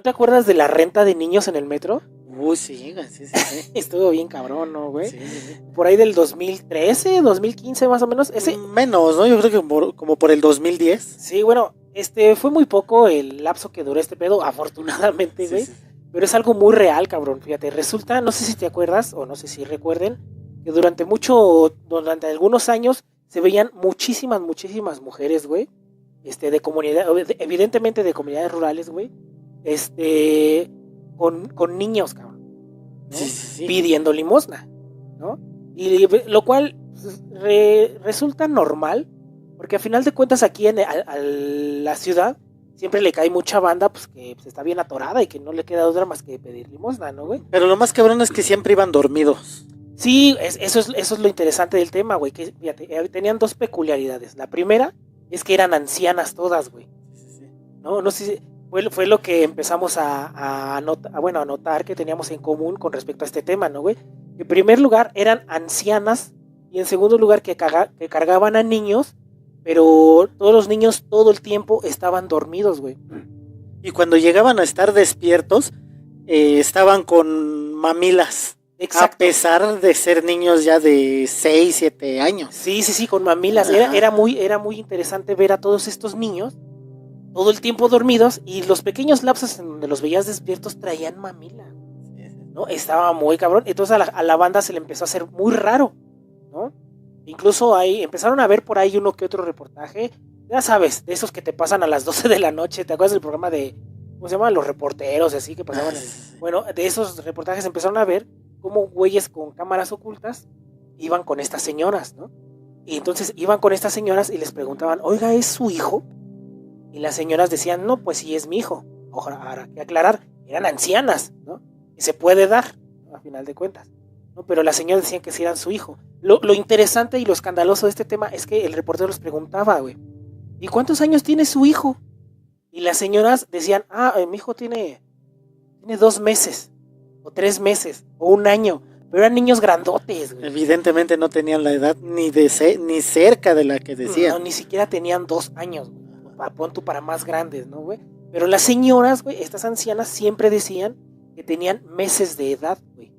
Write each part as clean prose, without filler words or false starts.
¿No te acuerdas de la renta de niños en el metro? Sí, güey, sí. Estuvo bien cabrón, ¿no, güey? Sí. Por ahí del 2013, 2015 más o menos. Menos, ¿no? Yo creo que como por el 2010. Sí, bueno, fue muy poco el lapso que duró este pedo, afortunadamente, güey. Sí. Pero es algo muy real, cabrón. Fíjate, resulta, no sé si te acuerdas o no sé si recuerden, que durante algunos años se veían muchísimas mujeres, güey. De comunidad, evidentemente de comunidades rurales, güey. Con niños, cabrón, ¿no? Sí. Pidiendo limosna, ¿no? Y lo cual resulta normal, porque a final de cuentas aquí a la ciudad siempre le cae mucha banda pues que pues, está bien atorada y que no le queda otra más que pedir limosna, ¿no, güey? Pero lo más cabrón es que siempre iban dormidos. Sí, eso es lo interesante del tema, güey, que fíjate, tenían dos peculiaridades. La primera es que eran ancianas todas, güey. Sí. No sé si fue lo que empezamos a notar que teníamos en común con respecto a este tema, ¿no, güey? En primer lugar, eran ancianas y en segundo lugar que cargaban a niños, pero todos los niños todo el tiempo estaban dormidos, güey. Y cuando llegaban a estar despiertos, estaban con mamilas. Exacto. A pesar de ser niños ya de 6, 7 años. Sí, con mamilas. Era muy interesante ver a todos estos niños todo el tiempo dormidos y los pequeños lapsos en donde los veías despiertos traían mamila, ¿no? Estaba muy cabrón. Entonces a la banda se le empezó a hacer muy raro, ¿no? Incluso ahí empezaron a ver por ahí uno que otro reportaje, ya sabes, de esos que te pasan a las 12 de la noche. ¿Te acuerdas del programa de, ¿cómo se llama? Los reporteros, así que pasaban. Bueno, de esos reportajes empezaron a ver cómo güeyes con cámaras ocultas iban con estas señoras, ¿no? Y entonces iban con estas señoras y les preguntaban, oiga, ¿es su hijo? Y las señoras decían, no, pues sí es mi hijo. Ahora que aclarar, eran ancianas, ¿no? Y se puede dar, ¿no? A final de cuentas, ¿no? Pero las señoras decían que sí eran su hijo. Lo interesante y lo escandaloso de este tema es que el reportero les preguntaba, güey, ¿y cuántos años tiene su hijo? Y las señoras decían, mi hijo tiene 2 meses, o 3 meses, o 1 año. Pero eran niños grandotes, güey. Evidentemente no tenían la edad ni cerca de la que decían. No, ni siquiera tenían 2 años, güey. Pon tú para más grandes, ¿no, güey? Pero las señoras, güey, estas ancianas siempre decían que tenían meses de edad, güey,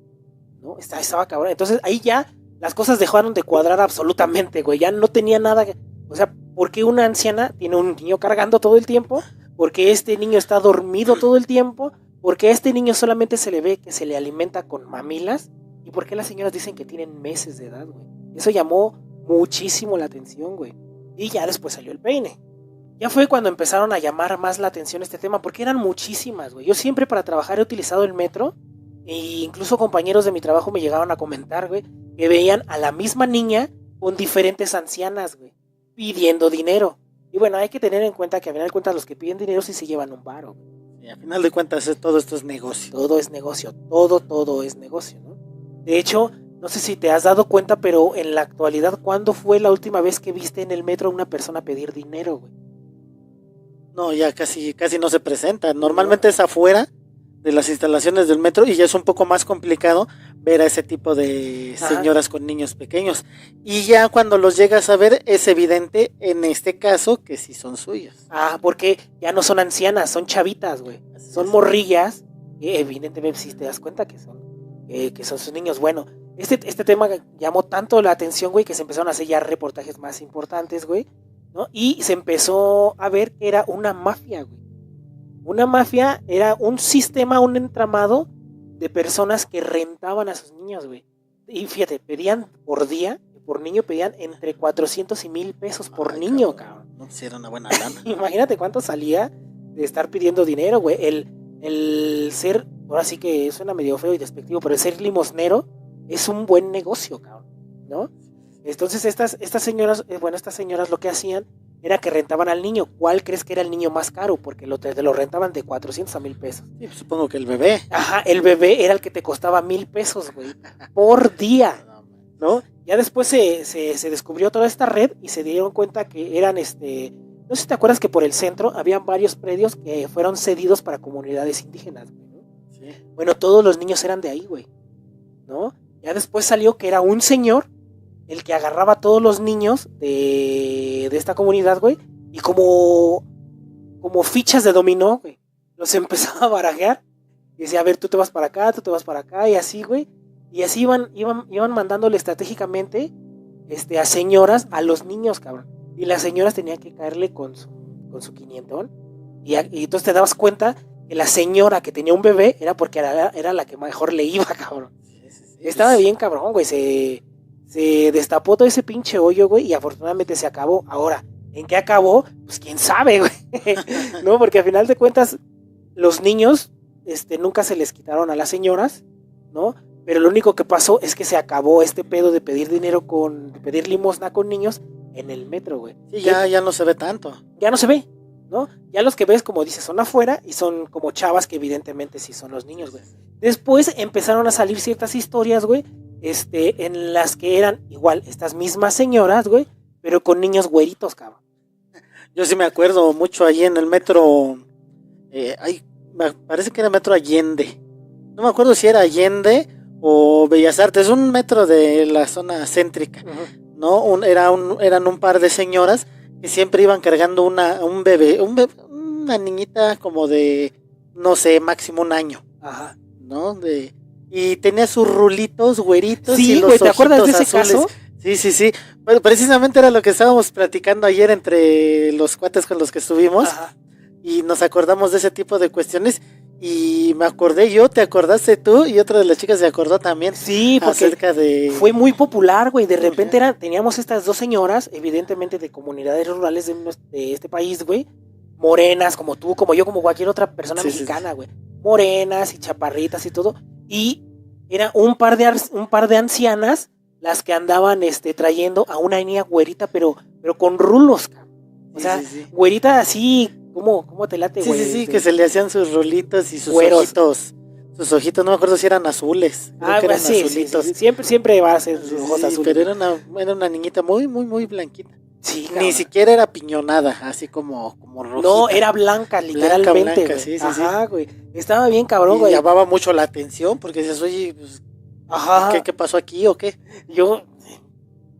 ¿no? Estaba cabrón. Entonces ahí ya las cosas dejaron de cuadrar absolutamente, güey. Ya no tenía nada. O sea, ¿por qué una anciana tiene un niño cargando todo el tiempo? ¿Por qué este niño está dormido todo el tiempo? ¿Por qué a este niño solamente se le ve que se le alimenta con mamilas? ¿Y por qué las señoras dicen que tienen meses de edad, güey? Eso llamó muchísimo la atención, güey. Y ya después salió el peine. Ya fue cuando empezaron a llamar más la atención este tema, porque eran muchísimas, güey. Yo siempre para trabajar he utilizado el metro, e incluso compañeros de mi trabajo me llegaron a comentar, güey, que veían a la misma niña con diferentes ancianas, güey, pidiendo dinero. Y bueno, hay que tener en cuenta que a final de cuentas los que piden dinero sí se llevan un varo. Y a final de cuentas todo esto es negocio. Todo es negocio, todo es negocio, ¿no? De hecho, no sé si te has dado cuenta, pero en la actualidad, ¿cuándo fue la última vez que viste en el metro a una persona pedir dinero, güey? No, ya casi no se presenta. Normalmente es afuera de las instalaciones del metro y ya es un poco más complicado ver a ese tipo de señoras con niños pequeños. Y ya cuando los llegas a ver es evidente en este caso que sí son suyos. Porque ya no son ancianas, son chavitas, güey. Son morrillas, que evidentemente si te das cuenta que son sus niños. Bueno, este tema llamó tanto la atención, güey, que se empezaron a hacer ya reportajes más importantes, güey, ¿no? Y se empezó a ver que era una mafia, güey. Una mafia era un sistema, un entramado de personas que rentaban a sus niños, güey. Y fíjate, pedían por día, por niño pedían entre 400 y 1,000 pesos por niño, cabrón. No, pues era una buena lana. Imagínate cuánto salía de estar pidiendo dinero, güey. El ser, ahora sí que suena medio feo y despectivo, pero el ser limosnero es un buen negocio, cabrón, ¿no? Entonces estas señoras lo que hacían era que rentaban al niño. ¿Cuál crees que era el niño más caro? Porque te lo rentaban de 400 a 1,000 pesos. Sí, pues supongo que el bebé. El bebé era el que te costaba 1,000 pesos, güey, por día, ¿no? Ya después se descubrió toda esta red y se dieron cuenta que eran, no sé si te acuerdas que por el centro habían varios predios que fueron cedidos para comunidades indígenas, güey, ¿no? Sí. Bueno, todos los niños eran de ahí, güey, ¿no? Ya después salió que era un señor el que agarraba a todos los niños de esta comunidad, güey, y como fichas de dominó, güey, los empezaba a barajear. Y decía, a ver, tú te vas para acá, tú te vas para acá, y así, güey. Y así iban mandándole estratégicamente a señoras a los niños, cabrón. Y las señoras tenían que caerle con su 500. Y entonces te dabas cuenta que la señora que tenía un bebé era porque era la que mejor le iba, cabrón. Estaba bien, cabrón, güey. Se destapó todo ese pinche hoyo, güey, y afortunadamente se acabó. Ahora, ¿en qué acabó? Pues quién sabe, güey. No, porque al final de cuentas, los niños nunca se les quitaron a las señoras, ¿no? Pero lo único que pasó es que se acabó este pedo de pedir dinero de pedir limosna con niños en el metro, güey. Sí, ya no se ve tanto. Ya no se ve, ¿no? Ya los que ves, como dices, son afuera y son como chavas que evidentemente sí son los niños, güey. Después empezaron a salir ciertas historias, güey, en las que eran igual estas mismas señoras, güey, pero con niños güeritos, cabrón. Yo sí me acuerdo mucho allí en el metro, me parece que era Metro Allende. No me acuerdo si era Allende o Bellas Artes, un metro de la zona céntrica, uh-huh. ¿No? Eran un par de señoras que siempre iban cargando un bebé, una niñita como de, no sé, máximo 1 año. Ajá. ¿No? Y tenía sus rulitos güeritos. Sí, y los güey, ¿te acuerdas de ese azules. caso? Sí. Bueno, precisamente era lo que estábamos platicando ayer entre los cuates con los que estuvimos. Ajá. Y nos acordamos de ese tipo de cuestiones. Y me acordé yo, te acordaste tú, y otra de las chicas se acordó también. Sí, porque fue muy popular, güey. De repente teníamos estas dos señoras, evidentemente de comunidades rurales de este país, güey. Morenas, como tú, como yo, como cualquier otra persona mexicana, güey. Morenas y chaparritas y todo. Y era un par de ancianas las que andaban trayendo a una niña güerita, pero con rulos, cabrón. O sea, güerita así, ¿cómo te late, güey? Sí, que se le hacían sus rulitos y sus ojitos. Sus ojitos, no me acuerdo si eran azules. Eran azulitos. Sí. Siempre va a ser sus ojos azules. Pero era una niñita muy, muy, muy blanquita. Sí, ni siquiera era piñonada, así como rojita. No, era blanca, literalmente. Blanca, sí. Ajá, güey. Estaba bien cabrón, güey. Llamaba mucho la atención porque dices, oye, pues, ¿qué pasó aquí o qué? Yo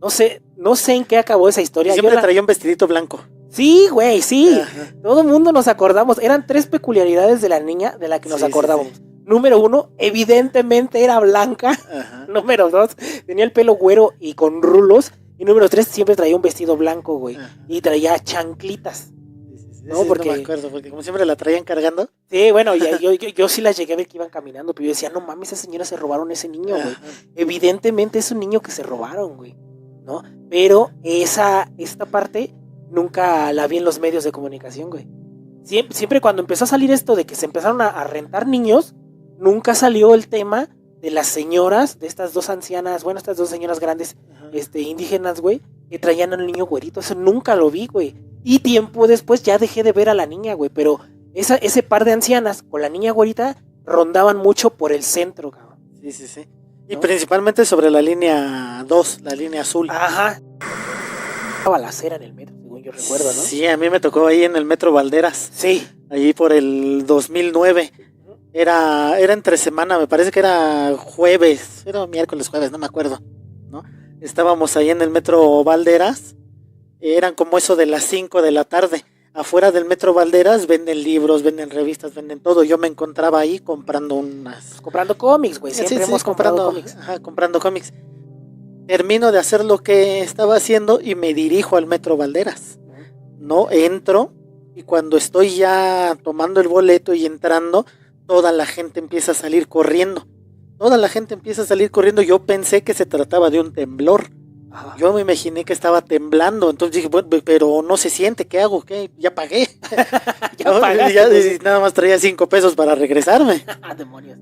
no sé en qué acabó esa historia. Y siempre traía un vestidito blanco. Sí, güey, sí. Ajá. Todo el mundo nos acordamos. Eran 3 peculiaridades de la niña de la que nos acordamos. Sí. Número 1, evidentemente era blanca. Ajá. Número 2, tenía el pelo güero y con rulos. Y número 3, siempre traía un vestido blanco, güey. Ajá. Y traía chanclitas. No, porque no me acuerdo, porque como siempre la traían cargando. Sí, bueno, yo sí las llegué a ver que iban caminando, pero yo decía, no mames, esas señoras se robaron ese niño, güey. Evidentemente es un niño que se robaron, güey, ¿no? Pero esta parte nunca la vi en los medios de comunicación, güey. Siempre cuando empezó a salir esto de que se empezaron a rentar niños, nunca salió el tema de las señoras, de estas dos ancianas, bueno, estas dos señoras grandes, indígenas, güey, que traían al niño güerito. Eso nunca lo vi, güey. Y tiempo después ya dejé de ver a la niña, güey. Pero ese par de ancianas con la niña güerita rondaban mucho por el centro, cabrón. Sí. Y ¿no? Principalmente sobre la línea 2, la línea azul. Ajá. Balacera en el metro, según yo recuerdo, ¿no? Sí, a mí me tocó ahí en el metro Valderas. Sí. Allí por el 2009. Era entre semana, me parece que era jueves. Era miércoles, jueves, no me acuerdo, ¿no? Estábamos ahí en el metro Valderas. Eran como eso de las 5 de la tarde. Afuera del metro Valderas venden libros, venden revistas, venden todo. Yo me encontraba ahí comprando comprando cómics, güey. Siempre hemos comprado cómics. Ajá, comprando cómics. Termino de hacer lo que estaba haciendo y me dirijo al metro Valderas. No, entro y cuando estoy ya tomando el boleto y entrando, toda la gente empieza a salir corriendo. Yo pensé que se trataba de un temblor. Ajá. Yo me imaginé que estaba temblando, entonces dije, bueno, pero no se siente, ¿qué hago? ¿Qué? Ya pagué. Y nada más traía 5 pesos para regresarme. Demonios.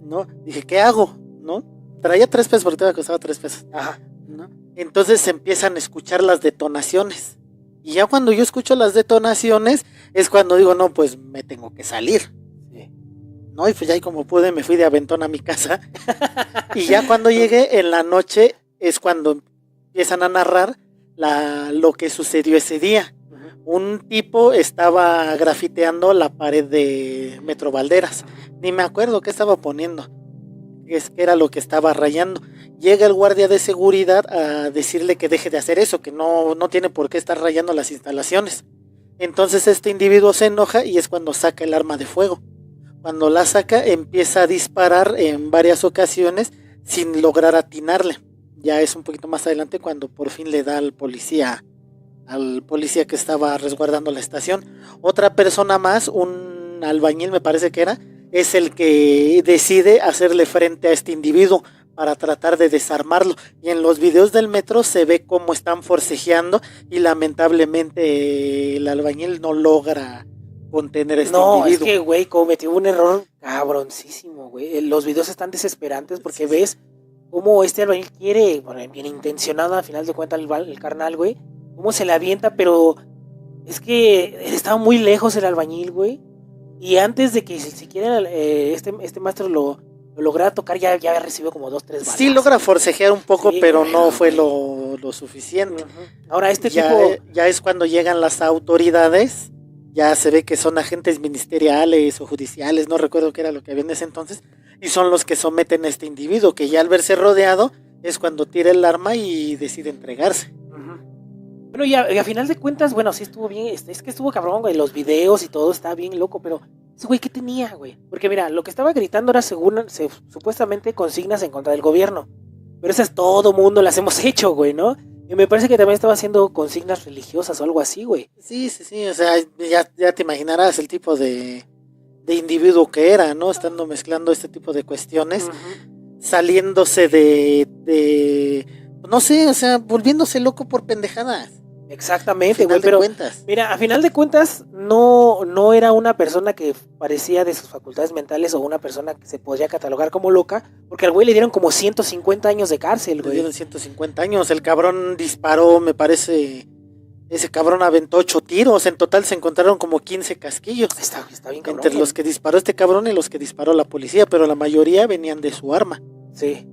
No, dije, ¿qué hago? ¿No? Traía 3 pesos porque todavía costaba 3 pesos. Ajá. ¿No? Entonces se empiezan a escuchar las detonaciones. Y ya cuando yo escucho las detonaciones, es cuando digo, no, pues me tengo que salir. Sí. ¿No? Y pues ya como pude, me fui de aventón a mi casa. Y ya cuando llegué en la noche, es cuando empiezan a narrar lo que sucedió ese día. Uh-huh. Un tipo estaba grafiteando la pared de Metro Valderas. Ni me acuerdo qué estaba poniendo. Es que era lo que estaba rayando. Llega el guardia de seguridad a decirle que deje de hacer eso, que no tiene por qué estar rayando las instalaciones. Entonces este individuo se enoja y es cuando saca el arma de fuego. Cuando la saca, empieza a disparar en varias ocasiones sin lograr atinarle. Ya es un poquito más adelante cuando por fin le da al policía que estaba resguardando la estación. Otra persona más, un albañil me parece que era, es el que decide hacerle frente a este individuo para tratar de desarmarlo. Y en los videos del metro se ve cómo están forcejeando y lamentablemente el albañil no logra contener a este individuo. No, es que, güey, cometió un error cabroncísimo, güey. Los videos están desesperantes porque ves cómo este albañil quiere, bueno, bien intencionado, al final de cuentas el carnal, güey, cómo se le avienta, pero es que estaba muy lejos el albañil, güey. Y antes de que siquiera este maestro lo lograra tocar, ya había recibido como 2, 3 balas. Sí, logra forcejear un poco, sí, pero bueno, no fue lo suficiente. Ahora, ya es cuando llegan las autoridades, ya se ve que son agentes ministeriales o judiciales, no recuerdo qué era lo que había en ese entonces, y son los que someten a este individuo, que ya al verse rodeado es cuando tira el arma y decide entregarse. Bueno, y a final de cuentas, bueno, sí estuvo bien, es que estuvo cabrón, güey, los videos y todo está bien loco, pero ese güey, ¿qué tenía, güey? Porque mira, lo que estaba gritando era supuestamente consignas en contra del gobierno, pero esas todo mundo las hemos hecho, güey, ¿no? Y me parece que también estaba haciendo consignas religiosas o algo así, güey. Sí, o sea, ya te imaginarás el tipo de individuo que era, ¿no? Estando mezclando este tipo de cuestiones, saliéndose no sé, o sea, volviéndose loco por pendejadas. Exactamente, güey, pero mira, a final de cuentas no era una persona que parecía de sus facultades mentales o una persona que se podría catalogar como loca, porque al güey le dieron como 150 años de cárcel, güey. Le dieron 150 años, el cabrón disparó, me parece, ese cabrón aventó 8 tiros, en total se encontraron como 15 casquillos. Está bien cabrón. Entre los que disparó este cabrón y los que disparó la policía, pero la mayoría venían de su arma. Sí.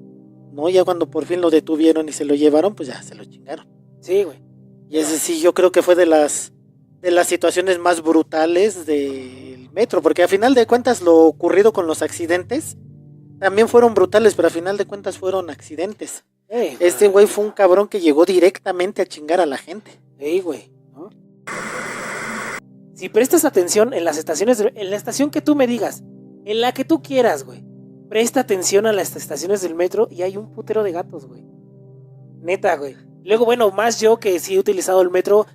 No, ya cuando por fin lo detuvieron y se lo llevaron, pues ya se lo chingaron. Sí, güey. Y ese sí, yo creo que fue de las situaciones más brutales del metro, porque a final de cuentas lo ocurrido con los accidentes también fueron brutales, pero a final de cuentas fueron accidentes. Este güey fue un cabrón que llegó directamente a chingar a la gente. Güey, ¿no? Si prestas atención en las estaciones, en la estación que tú me digas, en la que tú quieras, güey, presta atención a las estaciones del metro y hay un putero de gatos, güey. Neta, güey. Luego, bueno, más yo que sí he utilizado el metro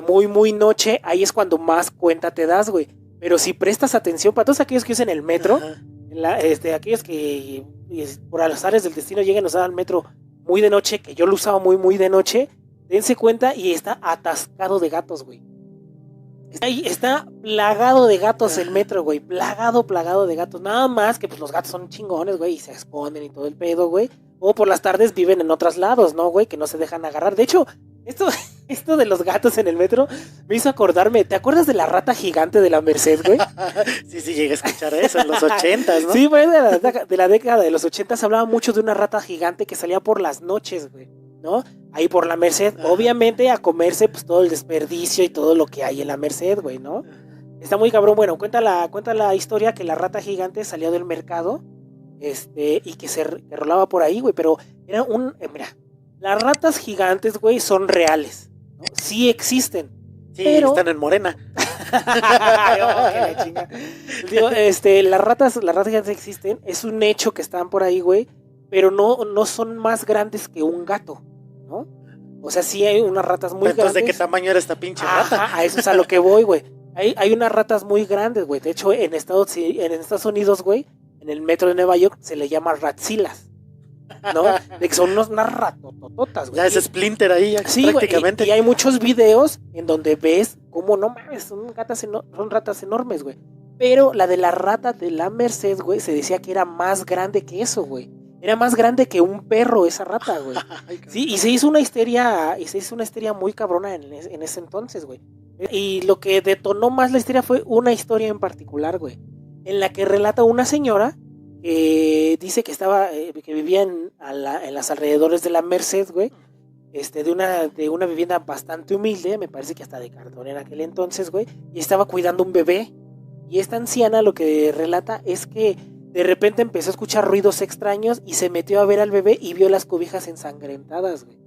muy noche, ahí es cuando más cuenta te das, güey. Pero si prestas atención, para todos aquellos que usen el metro, aquellos que por azares del destino lleguen a usar el metro muy de noche, que yo lo usaba muy de noche, dense cuenta y está atascado de gatos, güey. Está plagado de gatos el metro, güey. Plagado de gatos. Nada más que pues los gatos son chingones, güey, y se esconden y todo el pedo, güey. O por las tardes viven en otros lados, ¿no, güey? Que no se dejan agarrar. De hecho, esto de los gatos en el metro me hizo acordarme. ¿Te acuerdas de la rata gigante de la Merced, güey? Sí, llegué a escuchar eso en los 80s, ¿no? Sí, güey, de la década de los 80s hablaba mucho de una rata gigante que salía por las noches, güey, ¿no? Ahí por la Merced, obviamente a comerse pues todo el desperdicio y todo lo que hay en la Merced, güey, ¿no? Está muy cabrón. Bueno, cuenta la historia que la rata gigante salió del mercado y que rolaba por ahí, güey, pero era mira, las ratas gigantes, güey, son reales, ¿no? Sí existen. Sí, pero están en Morena. Digo, las ratas gigantes existen, es un hecho que están por ahí, güey, pero no son más grandes que un gato, ¿no? O sea, sí hay unas ratas muy grandes. ¿De qué tamaño era esta pinche rata? A eso es a lo que voy, güey. Hay unas ratas muy grandes, güey. De hecho, en Estados Unidos, güey, en el metro de Nueva York se le llama ratzilas, ¿no? De que son unas ratotototas, güey. Ya es Splinter ahí, ya sí, prácticamente. Y hay muchos videos en donde ves cómo, no mames, son ratas enormes, güey. Pero la de la rata de la Merced, güey, se decía que era más grande que eso, güey. Era más grande que un perro esa rata, güey. Sí, y se hizo una histeria muy cabrona en ese entonces, güey. Y lo que detonó más la histeria fue una historia en particular, güey, en la que relata una señora que dice que que vivía en las alrededores de la Merced, güey, de una vivienda bastante humilde, me parece que hasta de cartón en aquel entonces, güey, y estaba cuidando un bebé. Y esta anciana lo que relata es que de repente empezó a escuchar ruidos extraños y se metió a ver al bebé y vio las cobijas ensangrentadas, güey,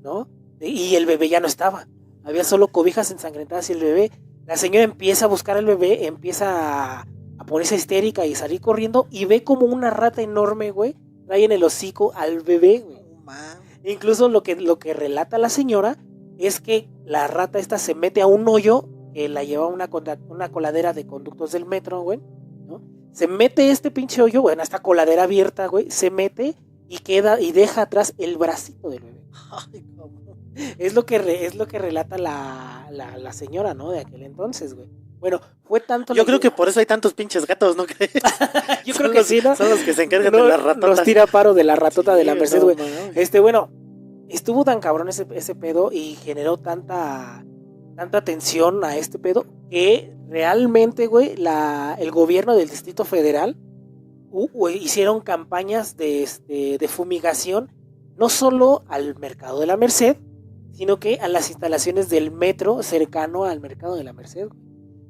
¿no? Y el bebé ya no estaba. había solo cobijas ensangrentadas y el bebé. La señora empieza a buscar al bebé, empieza a ponerse histérica y salir corriendo y ve como una rata enorme, güey, trae en el hocico al bebé, güey. Incluso lo que relata la señora es que la rata esta se mete a un hoyo que la lleva una coladera de conductos del metro, güey, ¿no? Se mete este pinche hoyo, bueno, esta coladera abierta, güey, se mete y queda y deja atrás el bracito del bebé. Ay, ¿cómo? Es lo que relata la señora, ¿no? De aquel entonces, güey. Bueno, fue tanto... Yo creo que por eso hay tantos pinches gatos, ¿no crees? Yo creo que sí, ¿no? Son los que se encargan de la ratota. Nos tira paro de la ratota sí, de la Merced, güey. No, Bueno, estuvo tan cabrón ese pedo y generó tanta tensión a este pedo que realmente, güey, el gobierno del Distrito Federal hicieron campañas de fumigación no solo al mercado de la Merced, sino que a las instalaciones del metro cercano al mercado de la Merced.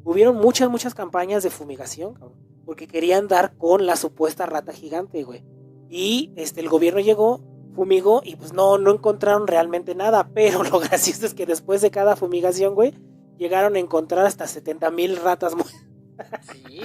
Hubieron muchas campañas de fumigación, cabrón, porque querían dar con la supuesta rata gigante, güey. Y el gobierno llegó, fumigó y pues no encontraron realmente nada, pero lo gracioso es que después de cada fumigación, güey, llegaron a encontrar hasta 70,000 ratas muertas. Sí,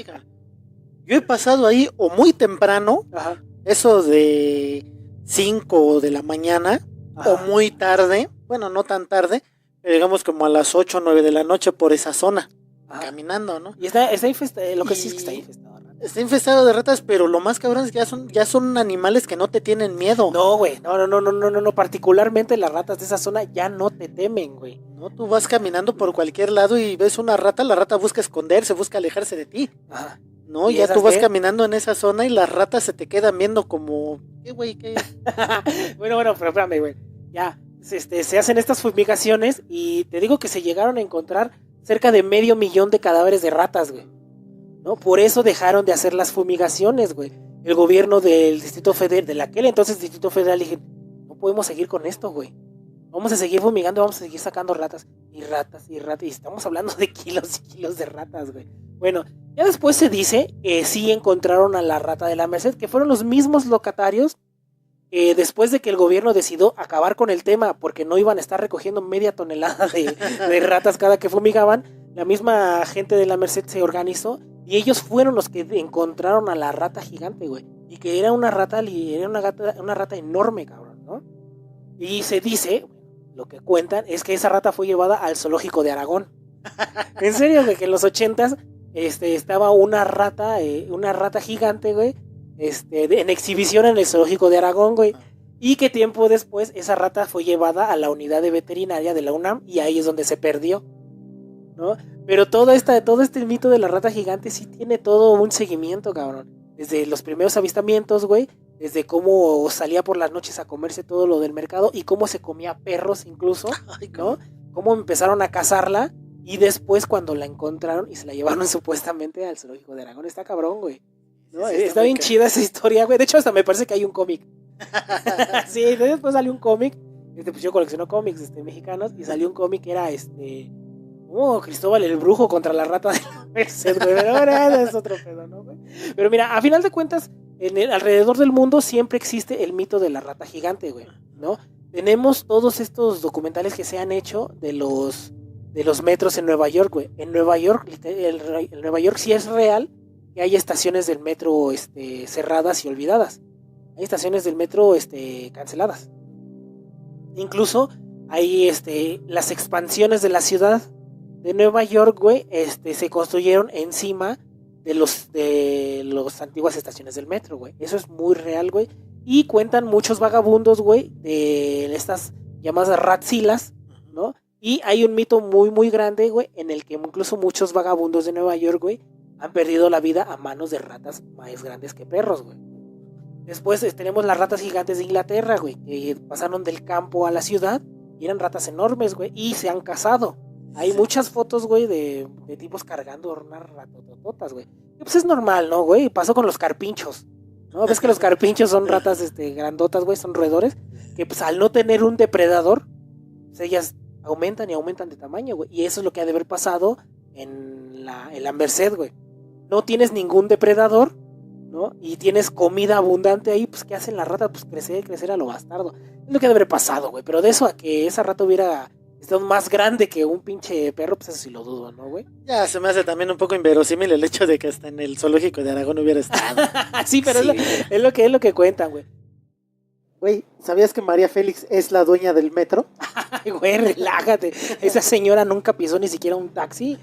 yo he pasado ahí o muy temprano, ajá, eso de 5 de la mañana, ajá, o muy tarde, bueno, no tan tarde, pero digamos como a las 8 o 9 de la noche por esa zona, ajá, caminando, ¿no? Y está infestado, lo que sí es que está infestado. Está infestado de ratas, pero lo más cabrón es que ya son animales que no te tienen miedo. No, güey, no, particularmente las ratas de esa zona ya no te temen, güey. No, tú vas caminando por cualquier lado y ves una rata, la rata busca esconderse, busca alejarse de ti. Ajá. No, ya tú vas caminando en esa zona y las ratas se te quedan viendo como... ¿Qué, güey? ¿Qué? Bueno, pero espérame, güey. Ya, se hacen estas fumigaciones y te digo que se llegaron a encontrar cerca de 500,000 de cadáveres de ratas, güey. ¿No? Por eso dejaron de hacer las fumigaciones, güey. El gobierno del Distrito Federal, de aquel entonces Distrito Federal, dije, no podemos seguir con esto, güey. Vamos a seguir fumigando, vamos a seguir sacando ratas. Y estamos hablando de kilos y kilos de ratas, güey. Bueno, ya después se dice que sí encontraron a la rata de la Merced, que fueron los mismos locatarios después de que el gobierno decidió acabar con el tema porque no iban a estar recogiendo media tonelada de ratas cada que fumigaban. La misma gente de la Merced se organizó y ellos fueron los que encontraron a la rata gigante, güey. Y que era una rata enorme, cabrón, ¿no? Y se dice, lo que cuentan, es que esa rata fue llevada al zoológico de Aragón. En serio, güey, que en los 80s estaba una rata gigante, güey, en exhibición en el zoológico de Aragón, güey. Y que tiempo después esa rata fue llevada a la unidad de veterinaria de la UNAM y ahí es donde se perdió, ¿no? Pero todo este mito de la rata gigante sí tiene todo un seguimiento, cabrón. Desde los primeros avistamientos, güey, desde cómo salía por las noches a comerse todo lo del mercado y cómo se comía perros incluso, ¿no? Cómo empezaron a cazarla y después cuando la encontraron y se la llevaron supuestamente al zoológico de Aragón. Está cabrón, güey, ¿no? Sí, está bien chida esa historia, güey. De hecho, hasta me parece que hay un cómic. Sí, después salió un cómic. Pues yo colecciono cómics mexicanos y salió un cómic que era Cristóbal el Brujo contra la rata de la Merced, güey. Pero ahora es otro pedo, ¿no, güey? Pero mira, a final de cuentas, alrededor del mundo siempre existe el mito de la rata gigante, güey, ¿no? Tenemos todos estos documentales que se han hecho de los metros en Nueva York, güey. En Nueva York, en Nueva York sí es real que hay estaciones del metro cerradas y olvidadas. Hay estaciones del metro canceladas. Incluso hay las expansiones de la ciudad de Nueva York, güey, se construyeron encima de las antiguas estaciones del metro, güey. Eso es muy real, güey. Y cuentan muchos vagabundos, güey, de estas llamadas ratzilas, ¿no? Y hay un mito muy, muy grande, güey, en el que incluso muchos vagabundos de Nueva York, güey, han perdido la vida a manos de ratas más grandes que perros, güey. Después tenemos las ratas gigantes de Inglaterra, güey, que pasaron del campo a la ciudad y eran ratas enormes, güey, y se han cazado. Hay muchas fotos, güey, de tipos cargando unas ratotototas, güey. Y pues es normal, ¿no, güey? Pasó con los carpinchos, ¿no? Ves que los carpinchos son ratas grandotas, güey, son roedores, que pues al no tener un depredador, pues ellas aumentan y aumentan de tamaño, güey. Y eso es lo que ha de haber pasado en la Merced, güey. No tienes ningún depredador, ¿no? Y tienes comida abundante ahí, pues ¿qué hacen las ratas? Pues crecer a lo bastardo. Es lo que ha de haber pasado, güey. Pero de eso a que esa rata hubiera Está más grande que un pinche perro, pues eso sí lo dudo, ¿no, güey? Ya se me hace también un poco inverosímil el hecho de que hasta en el zoológico de Aragón hubiera estado. Sí, pero Sí. es lo que cuentan, güey. Güey, ¿sabías que María Félix es la dueña del metro? Ay, güey, relájate. Esa señora nunca pisó ni siquiera un taxi.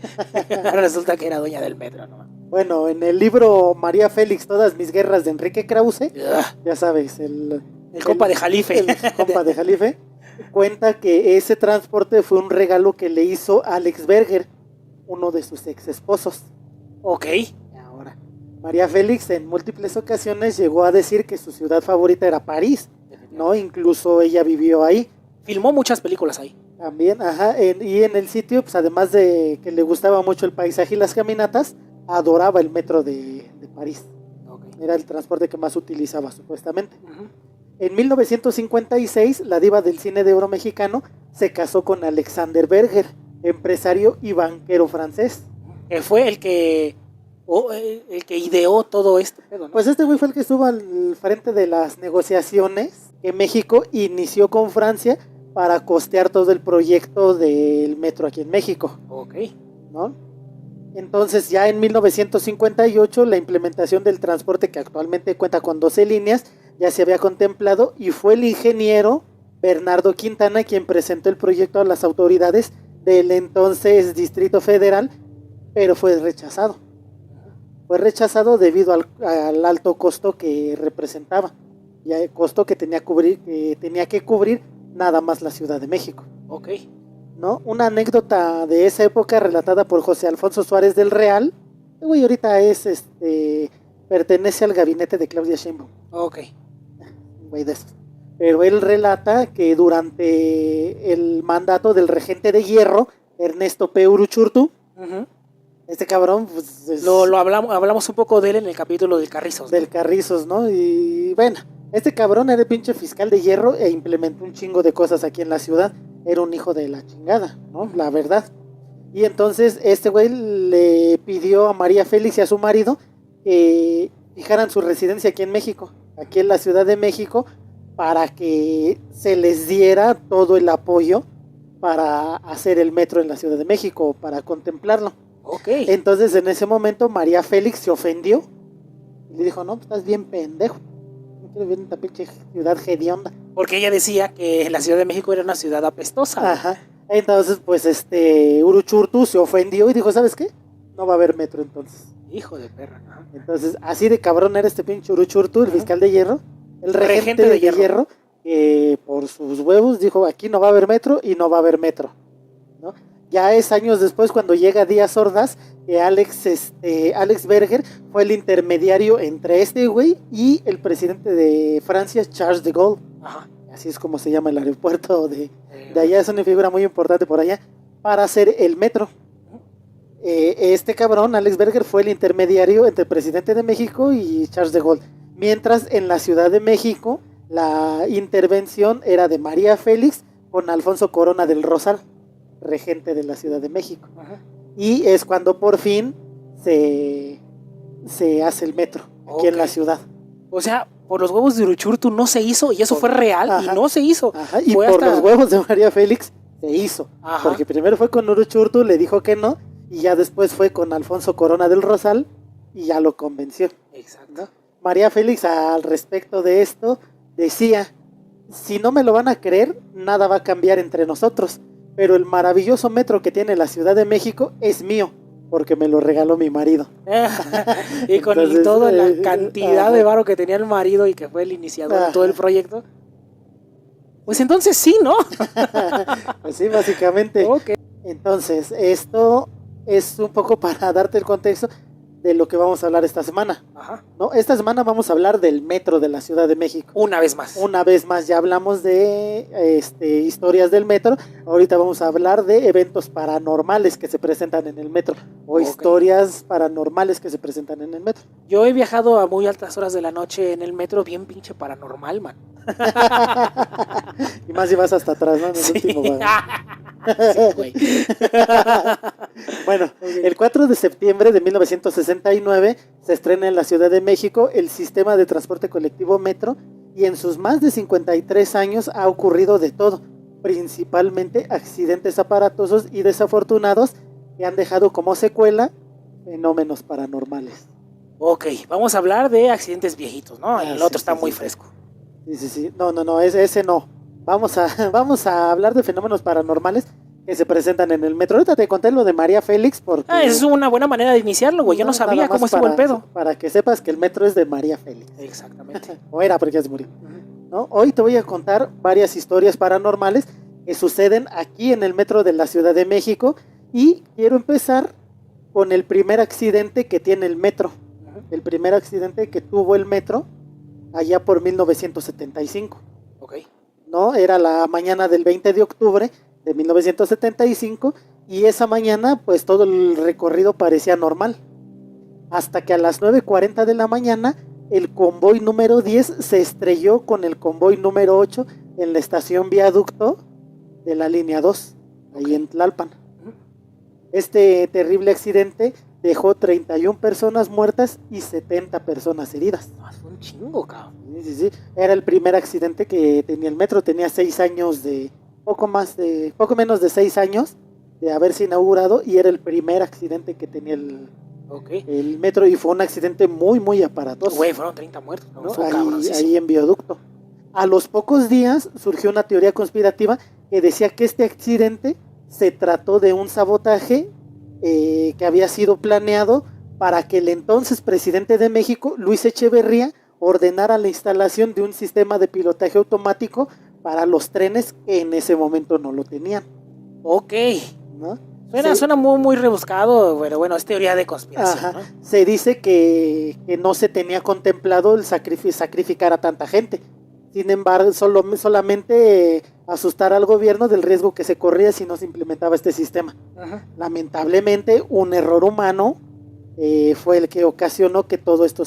Ahora resulta que era dueña del metro, ¿no? Bueno, en el libro María Félix, Todas mis guerras de Enrique Krause, ya sabes, El compa de Jalife. El compa de Jalife, cuenta que ese transporte fue un regalo que le hizo Alex Berger, uno de sus ex esposos. Ok. Ahora, María Félix en múltiples ocasiones llegó a decir que su ciudad favorita era París, ¿no? Incluso ella vivió ahí. Filmó muchas películas ahí. También, ajá, y en el sitio, pues además de que le gustaba mucho el paisaje y las caminatas, adoraba el metro de París. Okay. Era el transporte que más utilizaba, supuestamente. Uh-huh. En 1956, la diva del cine de oro mexicano se casó con Alexander Berger, empresario y banquero francés. Fue el que ideó todo esto, ¿no? Pues este güey fue el que estuvo al frente de las negociaciones que México inició con Francia para costear todo el proyecto del metro aquí en México. Ok. ¿No? Entonces ya en 1958 la implementación del transporte, que actualmente cuenta con 12 líneas, ya se había contemplado y fue el ingeniero Bernardo Quintana quien presentó el proyecto a las autoridades del entonces Distrito Federal, pero fue rechazado. Fue rechazado debido al alto costo que representaba, y el costo que tenía que cubrir nada más la Ciudad de México. Ok. ¿No? Una anécdota de esa época relatada por José Alfonso Suárez del Real, güey, ahorita pertenece al gabinete de Claudia Sheinbaum. Ok. Güey de eso. Pero él relata que durante el mandato del regente de hierro, Ernesto P. Uruchurtu, uh-huh. Este cabrón, pues... Lo hablamos un poco de él en el capítulo del Carrizos. Del Carrizos, ¿no? Y bueno, este cabrón era el pinche fiscal de hierro e implementó un chingo de cosas aquí en la ciudad. Era un hijo de la chingada, ¿no? La verdad. Y entonces este güey le pidió a María Félix y a su marido que fijaran su residencia aquí en México, aquí en la Ciudad de México, para que se les diera todo el apoyo para hacer el metro en la Ciudad de México, para contemplarlo. Okay. Entonces en ese momento María Félix se ofendió y le dijo, no, pues estás bien pendejo, no quiero ver esta pinche ciudad hedionda. Porque ella decía que la Ciudad de México era una ciudad apestosa. Ajá. Entonces pues Uruchurtu se ofendió y dijo, ¿sabes qué? No va a haber metro entonces. Hijo de perra. ¿No? Entonces así de cabrón era este pinche Uruchurtu, el fiscal de hierro, el regente de hierro, que por sus huevos dijo, aquí no va a haber metro y no va a haber metro, ¿no? Ya es años después cuando llega Díaz Ordaz, que Alex Berger fue el intermediario entre este güey y el presidente de Francia, Charles de Gaulle. Ajá. Así es como se llama el aeropuerto de allá, es una figura muy importante por allá, para hacer el metro. Este cabrón, Alex Berger, fue el intermediario entre el presidente de México y Charles de Gaulle. Mientras en la Ciudad de México, la intervención era de María Félix con Alfonso Corona del Rosal, regente de la Ciudad de México. Ajá. Y es cuando por fin se hace el metro aquí en la ciudad. O sea, por los huevos de Uruchurtu no se hizo y eso fue real. Ajá. Y no se hizo. Ajá. Y por los huevos de María Félix se hizo. Ajá. Porque primero fue con Uruchurtu, le dijo que no, y ya después fue con Alfonso Corona del Rosal y ya lo convenció. Exacto. ¿No? María Félix al respecto de esto decía, si no me lo van a creer, nada va a cambiar entre nosotros. Pero el maravilloso metro que tiene la Ciudad de México es mío, porque me lo regaló mi marido. Y con entonces, toda la cantidad de varo que tenía el marido y que fue el iniciador de todo el proyecto. Pues entonces sí, ¿no? Pues sí, básicamente. Okay. Entonces, esto es un poco para darte el contexto de lo que vamos a hablar esta semana. Ajá. ¿No? Esta semana vamos a hablar del metro de la Ciudad de México. Una vez más. Una vez más, ya hablamos de historias del metro. Ahorita vamos a hablar de eventos paranormales que se presentan en el metro. O historias paranormales que se presentan en el metro. Yo he viajado a muy altas horas de la noche en el metro, bien pinche paranormal, man. Y más si vas hasta atrás, ¿no? En el último vagón. Sí, güey. Bueno, el 4 de septiembre de 1969 se estrena en la Ciudad de México el sistema de transporte colectivo metro y en sus más de 53 años ha ocurrido de todo. principalmente accidentes aparatosos y desafortunados que han dejado como secuela fenómenos paranormales. Ok, vamos a hablar de accidentes viejitos, ¿no? El otro está muy fresco. Sí. No, ese no. Vamos a hablar de fenómenos paranormales que se presentan en el metro. Ahorita te conté lo de María Félix porque... es una buena manera de iniciarlo, güey. Yo no sabía cómo estuvo el pedo. Para que sepas que el metro es de María Félix. Exactamente. O era porque ya se murió. ¿No? Hoy te voy a contar varias historias paranormales que suceden aquí en el metro de la Ciudad de México. Y quiero empezar con el primer accidente que tiene el metro. El primer accidente que tuvo el metro allá por 1975. Ok. ¿No? Era la mañana del 20 de octubre de 1975 y esa mañana pues todo el recorrido parecía normal. Hasta que a las 9:40 de la mañana el convoy número 10 se estrelló con el convoy número 8 en la estación Viaducto de la línea 2, ahí en Tlalpan. Este terrible accidente dejó 31 personas muertas y 70 personas heridas. Fue un chingo, cabrón. Sí. Era el primer accidente que tenía el metro. Tenía 6 años poco menos de 6 años de haberse inaugurado y era el primer accidente que tenía el metro y fue un accidente muy, muy aparatoso. Güey, fueron 30 muertos, ¿no? Ahí en Viaducto. A los pocos días surgió una teoría conspirativa que decía que este accidente se trató de un sabotaje que había sido planeado para que el entonces presidente de México, Luis Echeverría, ordenara la instalación de un sistema de pilotaje automático para los trenes que en ese momento no lo tenían. Ok. ¿No? Suena muy, muy rebuscado, pero bueno, es teoría de conspiración. ¿No? Se dice que no se tenía contemplado el sacrificar a tanta gente. Sin embargo, solamente asustar al gobierno del riesgo que se corría si no se implementaba este sistema. Lamentablemente, un error humano fue el que ocasionó que todo esto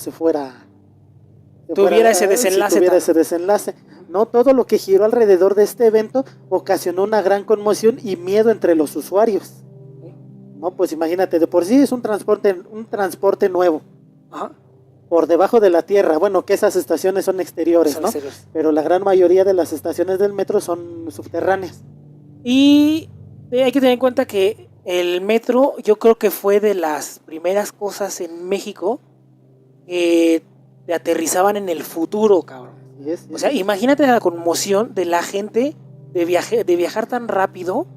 tuviera ese desenlace. No, todo lo que giró alrededor de este evento ocasionó una gran conmoción y miedo entre los usuarios. No, pues imagínate, de por sí es un transporte nuevo. Por debajo de la tierra. Bueno, que esas estaciones son exteriores, ¿no? Exteriores. Pero la gran mayoría de las estaciones del metro son subterráneas. Y hay que tener en cuenta que el metro, yo creo que fue de las primeras cosas en México que te aterrizaban en el futuro, cabrón. Yes. O sea, imagínate la conmoción de la gente de viajar tan rápido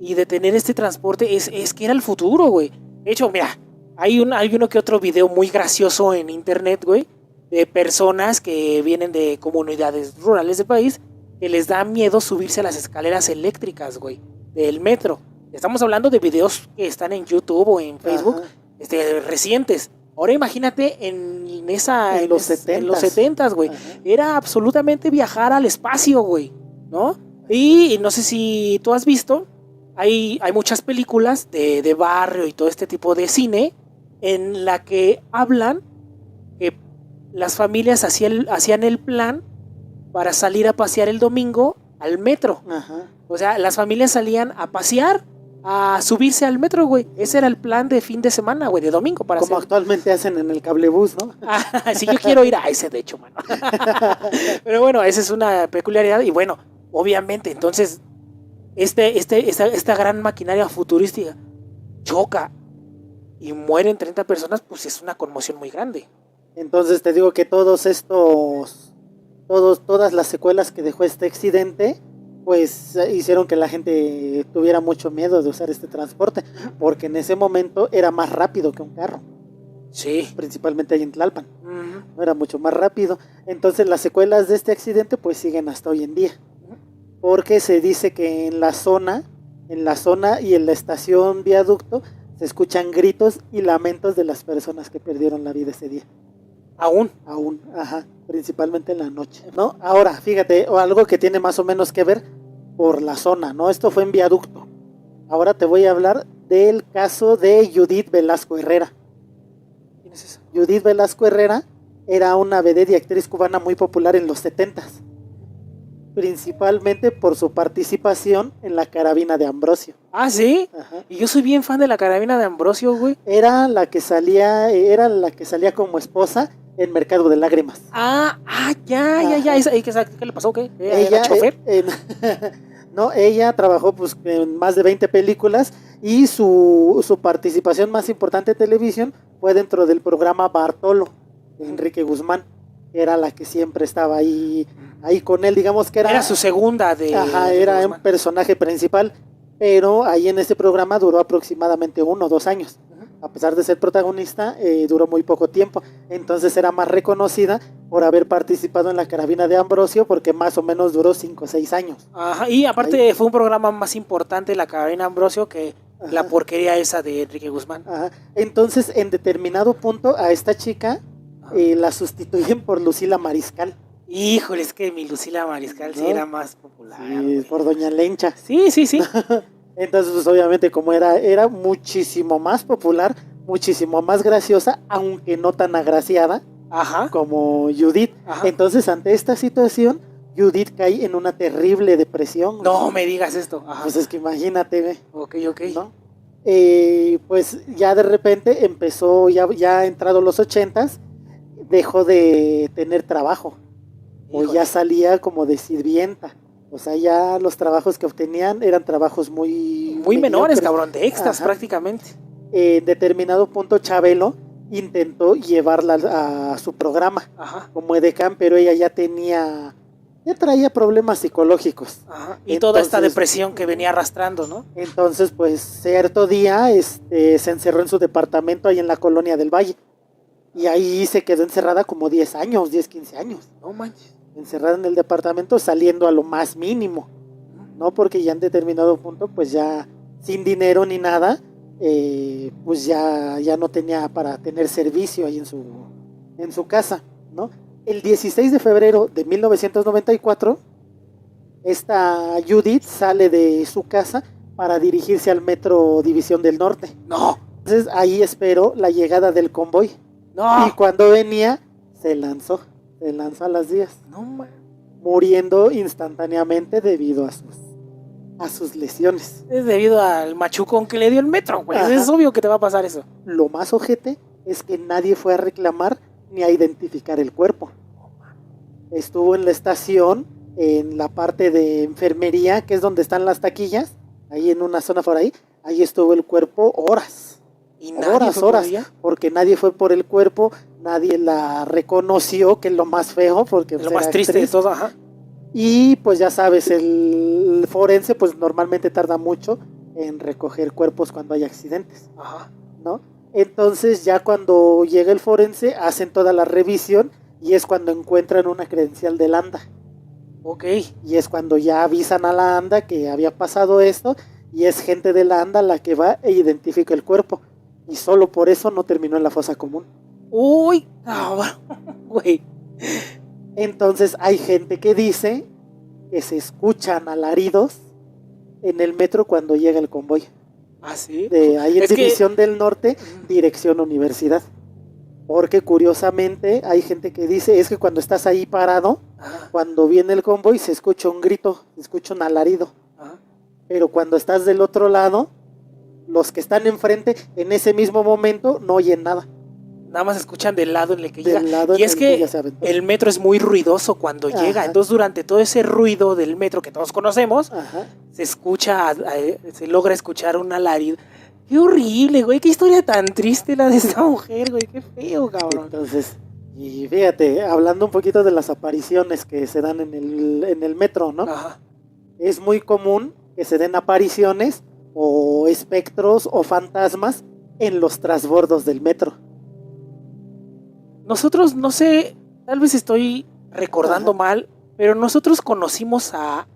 y de tener este transporte. Es que era el futuro, güey. De hecho, mira, hay uno que otro video muy gracioso en internet, güey, de personas que vienen de comunidades rurales del país que les da miedo subirse a las escaleras eléctricas, güey, del metro. Estamos hablando de videos que están en YouTube o en Facebook, recientes. Ahora imagínate en los 70s, güey. Era absolutamente viajar al espacio, güey, ¿no? Y no sé si tú has visto, hay muchas películas de barrio y todo este tipo de cine en la que hablan que las familias hacían el plan para salir a pasear el domingo al metro. O sea, las familias salían a pasear, a subirse al metro, güey. Ese era el plan de fin de semana, güey, de domingo. Como actualmente hacen en el cablebús, ¿no? Sí, yo quiero ir a ese, de hecho, mano. Pero bueno, esa es una peculiaridad. Y bueno, obviamente, entonces, esta gran maquinaria futurística choca y mueren 30 personas, pues es una conmoción muy grande. Entonces te digo que todas las secuelas que dejó este accidente, pues hicieron que la gente tuviera mucho miedo de usar este transporte, porque en ese momento era más rápido que un carro. Sí. Principalmente ahí en Tlalpan. No era mucho más rápido. Entonces las secuelas de este accidente pues siguen hasta hoy en día. Porque se dice que en la zona y en la estación Viaducto se escuchan gritos y lamentos de las personas que perdieron la vida ese día. Aún, principalmente en la noche, ¿no? Ahora, fíjate, algo que tiene más o menos que ver por la zona, ¿no? Esto fue en Viaducto. Ahora te voy a hablar del caso de Judith Velasco Herrera. ¿Quién es esa? Judith Velasco Herrera era una vedette y actriz cubana muy popular en los 70s. Principalmente por su participación en La Carabina de Ambrosio. ¿Ah, sí? Y yo soy bien fan de La Carabina de Ambrosio, güey. Era la que salía como esposa en Mercado de Lágrimas. Ya. ¿Qué le pasó? ¿Qué? ¿Ella, chofer? No, ella trabajó pues en más de 20 películas y su participación más importante en televisión fue dentro del programa Bartolo, de Enrique Guzmán, que era la que siempre estaba ahí con él, digamos que Era su segunda de... Ajá, de era Guzmán. un personaje principal, pero ahí en ese programa duró aproximadamente 1 o 2 años. A pesar de ser protagonista, duró muy poco tiempo. Entonces era más reconocida por haber participado en La Carabina de Ambrosio, porque más o menos duró 5 o 6 años. Ajá, y aparte Ahí. fue un programa más importante La Carabina Ambrosio que Ajá. la porquería esa de Enrique Guzmán. Ajá. Entonces, en determinado punto, a esta chica la sustituyen por Lucila Mariscal. Híjole, es que mi Lucila Mariscal sí ¿No? era más popular. Sí, por Doña Lencha. Sí, sí, sí. Entonces, pues obviamente como era muchísimo más popular, muchísimo más graciosa, aunque no tan agraciada Ajá. como Judith. Ajá. Entonces, ante esta situación, Judith cae en una terrible depresión. No me digas esto. Ajá. Pues es que imagínate, ve. Ok. ¿No? Pues ya de repente empezó, ya entrado los 80s, dejó de tener trabajo. Híjole. O ya salía como de sirvienta. O sea, ya los trabajos que obtenían eran trabajos muy menores, cabrón, de extras. Ajá. Prácticamente. En determinado punto Chabelo intentó llevarla a su programa. Ajá. Como edecán, pero ella ya traía problemas psicológicos. Ajá. Y toda esta depresión que venía arrastrando, ¿no? Entonces, pues, cierto día se encerró en su departamento ahí en la Colonia del Valle. Y ahí se quedó encerrada como 10 años, 10, 15 años. No manches. Encerrada en el departamento, saliendo a lo más mínimo, ¿no? Porque ya en determinado punto, pues ya sin dinero ni nada, pues ya no tenía para tener servicio ahí en su casa, ¿no? El 16 de febrero de 1994, esta Judith sale de su casa para dirigirse al Metro División del Norte. No. Entonces ahí esperó la llegada del convoy. No. Y cuando venía, se lanzó a las vías. No, man. Muriendo instantáneamente debido a sus lesiones. Es debido al machucón que le dio el metro, güey. Es obvio que te va a pasar eso. Lo más ojete es que nadie fue a reclamar ni a identificar el cuerpo. Estuvo en la estación, en la parte de enfermería, que es donde están las taquillas, ahí en una zona por ahí estuvo el cuerpo horas. ¿Y horas, porque nadie fue por el cuerpo, nadie la reconoció, que es lo más feo, porque lo más triste de todo, ajá. Y pues ya sabes, el forense pues normalmente tarda mucho en recoger cuerpos cuando hay accidentes, ajá, ¿no? Entonces ya cuando llega el forense hacen toda la revisión y es cuando encuentran una credencial del ANDA. Ok. Y es cuando ya avisan a la ANDA que había pasado esto y es gente de la ANDA la que va e identifica el cuerpo. Y solo por eso no terminó en la fosa común. Uy, cabrón, güey. Entonces hay gente que dice que se escuchan alaridos en el metro cuando llega el convoy. ¿Ah, sí? Ahí en División del Norte, dirección Universidad. Porque curiosamente hay gente que dice, es que cuando estás ahí parado, cuando viene el convoy se escucha un grito, se escucha un alarido. Pero cuando estás del otro lado, los que están enfrente en ese mismo momento no oyen nada. Nada más escuchan del lado en el que llega. Y es que el metro es muy ruidoso cuando llega. Entonces durante todo ese ruido del metro que todos conocemos, se escucha, se logra escuchar un alarido. Qué horrible, güey. Qué historia tan triste la de esta mujer, güey. Qué feo, cabrón. Entonces, y fíjate, hablando un poquito de las apariciones que se dan en el metro, ¿no? Ajá. Es muy común que se den apariciones o espectros o fantasmas en los transbordos del metro. Nosotros, no sé, tal vez estoy recordando mal, pero nosotros conocimos a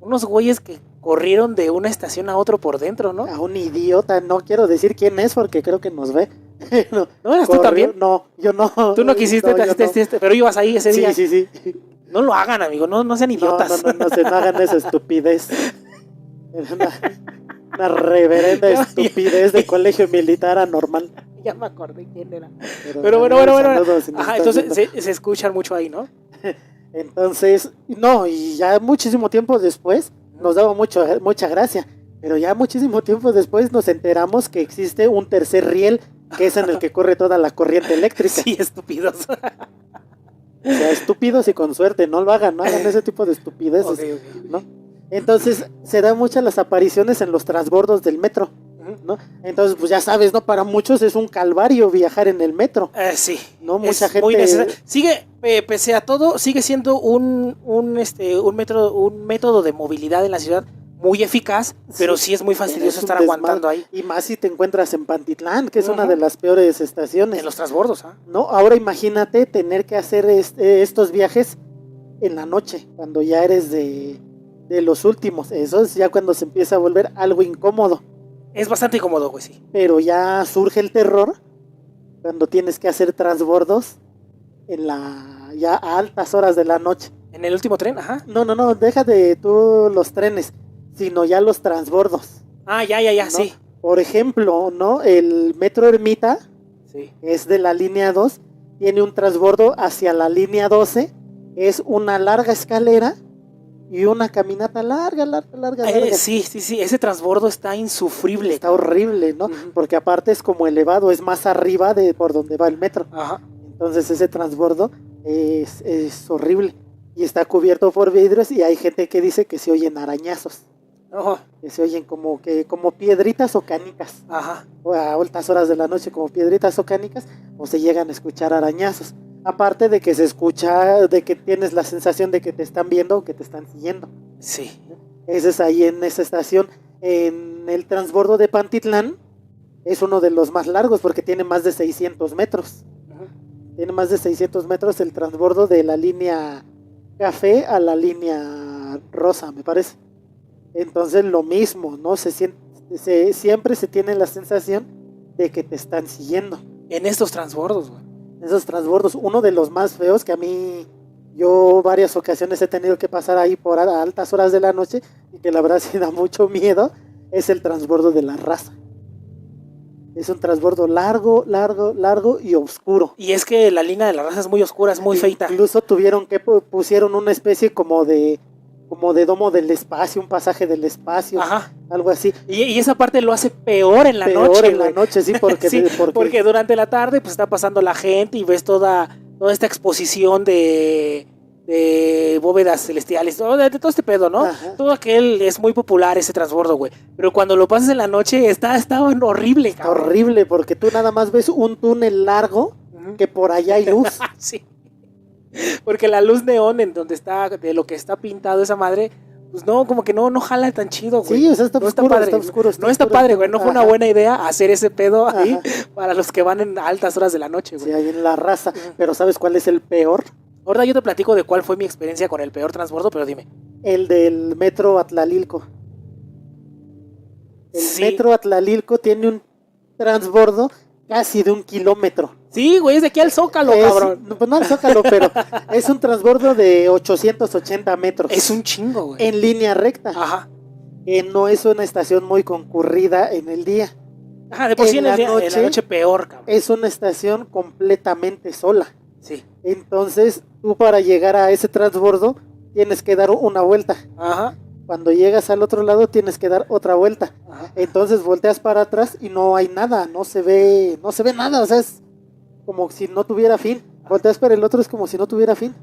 unos güeyes que corrieron de una estación a otro por dentro, ¿no? A un idiota, no quiero decir quién es porque creo que nos ve. ¿No eras tú también? No, yo no. Tú no quisiste, pero ibas ahí ese día. Sí. No lo hagan, amigo, no sean idiotas. No hagan esa estupidez. Una reverenda estupidez de colegio militar anormal. Ya me acordé quién era. Pero bueno. Ajá, entonces se escuchan mucho ahí, ¿no? Entonces, no, y ya muchísimo tiempo después nos daba mucha gracia. Pero ya muchísimo tiempo después nos enteramos que existe un tercer riel, que es en el que corre toda la corriente eléctrica. Sí, estúpidos. O sea, estúpidos y con suerte, no lo hagan, no hagan ese tipo de estupideces, okay. ¿No? Entonces se dan muchas las apariciones en los transbordos del metro, ¿no? Entonces, pues ya sabes, ¿no? Para muchos es un calvario viajar en el metro. Sí. ¿No? Mucha es gente... muy necesario. Sigue, pese a todo, sigue siendo un método de movilidad en la ciudad muy eficaz, pero sí es muy fastidioso estar aguantando ahí. Y más si te encuentras en Pantitlán, que es una de las peores estaciones. En los transbordos, ¿no? Ahora imagínate tener que hacer estos viajes en la noche, cuando ya eres de los últimos. Eso es ya cuando se empieza a volver algo incómodo. Es bastante incómodo, güey, sí. Pero ya surge el terror cuando tienes que hacer transbordos ya a altas horas de la noche. ¿En el último tren? Ajá. No, deja de tú los trenes, sino ya los transbordos. Ya, ¿no? Sí. Por ejemplo, ¿no? El Metro Ermita, sí, es de la línea 2, tiene un transbordo hacia la línea 12, es una larga escalera y una caminata larga. Sí, ese transbordo está insufrible. Está horrible, ¿no? Porque aparte es como elevado, es más arriba de por donde va el metro. Ajá. Entonces ese transbordo es horrible. Y está cubierto por vidrios y hay gente que dice que se oyen arañazos. Ojo. Que se oyen como piedritas o canicas. Ajá. O a altas horas de la noche como piedritas o canicas, o se llegan a escuchar arañazos. Aparte de que se escucha, de que tienes la sensación de que te están viendo o que te están siguiendo. Sí. Ese es ahí en esa estación. En el transbordo de Pantitlán es uno de los más largos porque tiene más de 600 metros. Tiene más de 600 metros el transbordo de la línea café a la línea rosa, me parece. Entonces lo mismo, ¿no? Siempre se tiene la sensación de que te están siguiendo. En estos transbordos, güey. Esos transbordos, uno de los más feos que a mí, yo varias ocasiones he tenido que pasar ahí por altas horas de la noche y que la verdad sí da mucho miedo, es el transbordo de la Raza. Es un transbordo largo y oscuro. Y es que la línea de la Raza es muy oscura, es muy feita. Incluso pusieron una especie como de domo del espacio, un pasaje del espacio. Ajá. Algo así. Y esa parte lo hace peor en la noche. Peor en la noche, sí, porque, sí, porque durante la tarde pues está pasando la gente y ves toda esta exposición de bóvedas celestiales, de todo este pedo, ¿no? Ajá. Todo aquel es muy popular ese transbordo, güey. Pero cuando lo pasas en la noche está horrible, cabrón. Horrible, porque tú nada más ves un túnel largo que por allá hay luz. Sí. Porque la luz neón en donde está, de lo que está pintado esa madre, pues no, como que no jala tan chido, güey. Sí, o sea, está oscuro. No está padre, güey. No fue una buena idea hacer ese pedo ahí para los que van en altas horas de la noche, güey. Sí, ahí en la Raza. Pero ¿sabes cuál es el peor? Ahora yo te platico de cuál fue mi experiencia con el peor transbordo, pero dime. El del metro Atlalilco. El metro Atlalilco tiene un transbordo casi de 1 kilómetro. Sí, güey, es de aquí al Zócalo, cabrón. Pues no al Zócalo, pero es un transbordo de 880 metros. Es un chingo, güey. En línea recta. Ajá. No es una estación muy concurrida en el día. Ajá, de por sí en la noche peor, cabrón. Es una estación completamente sola. Sí. Entonces, tú para llegar a ese transbordo tienes que dar una vuelta. Ajá. Cuando llegas al otro lado tienes que dar otra vuelta. Ajá. Entonces volteas para atrás y no hay nada, no se ve nada, o sea, es como si no tuviera fin. Volteas para el otro, es como si no tuviera fin.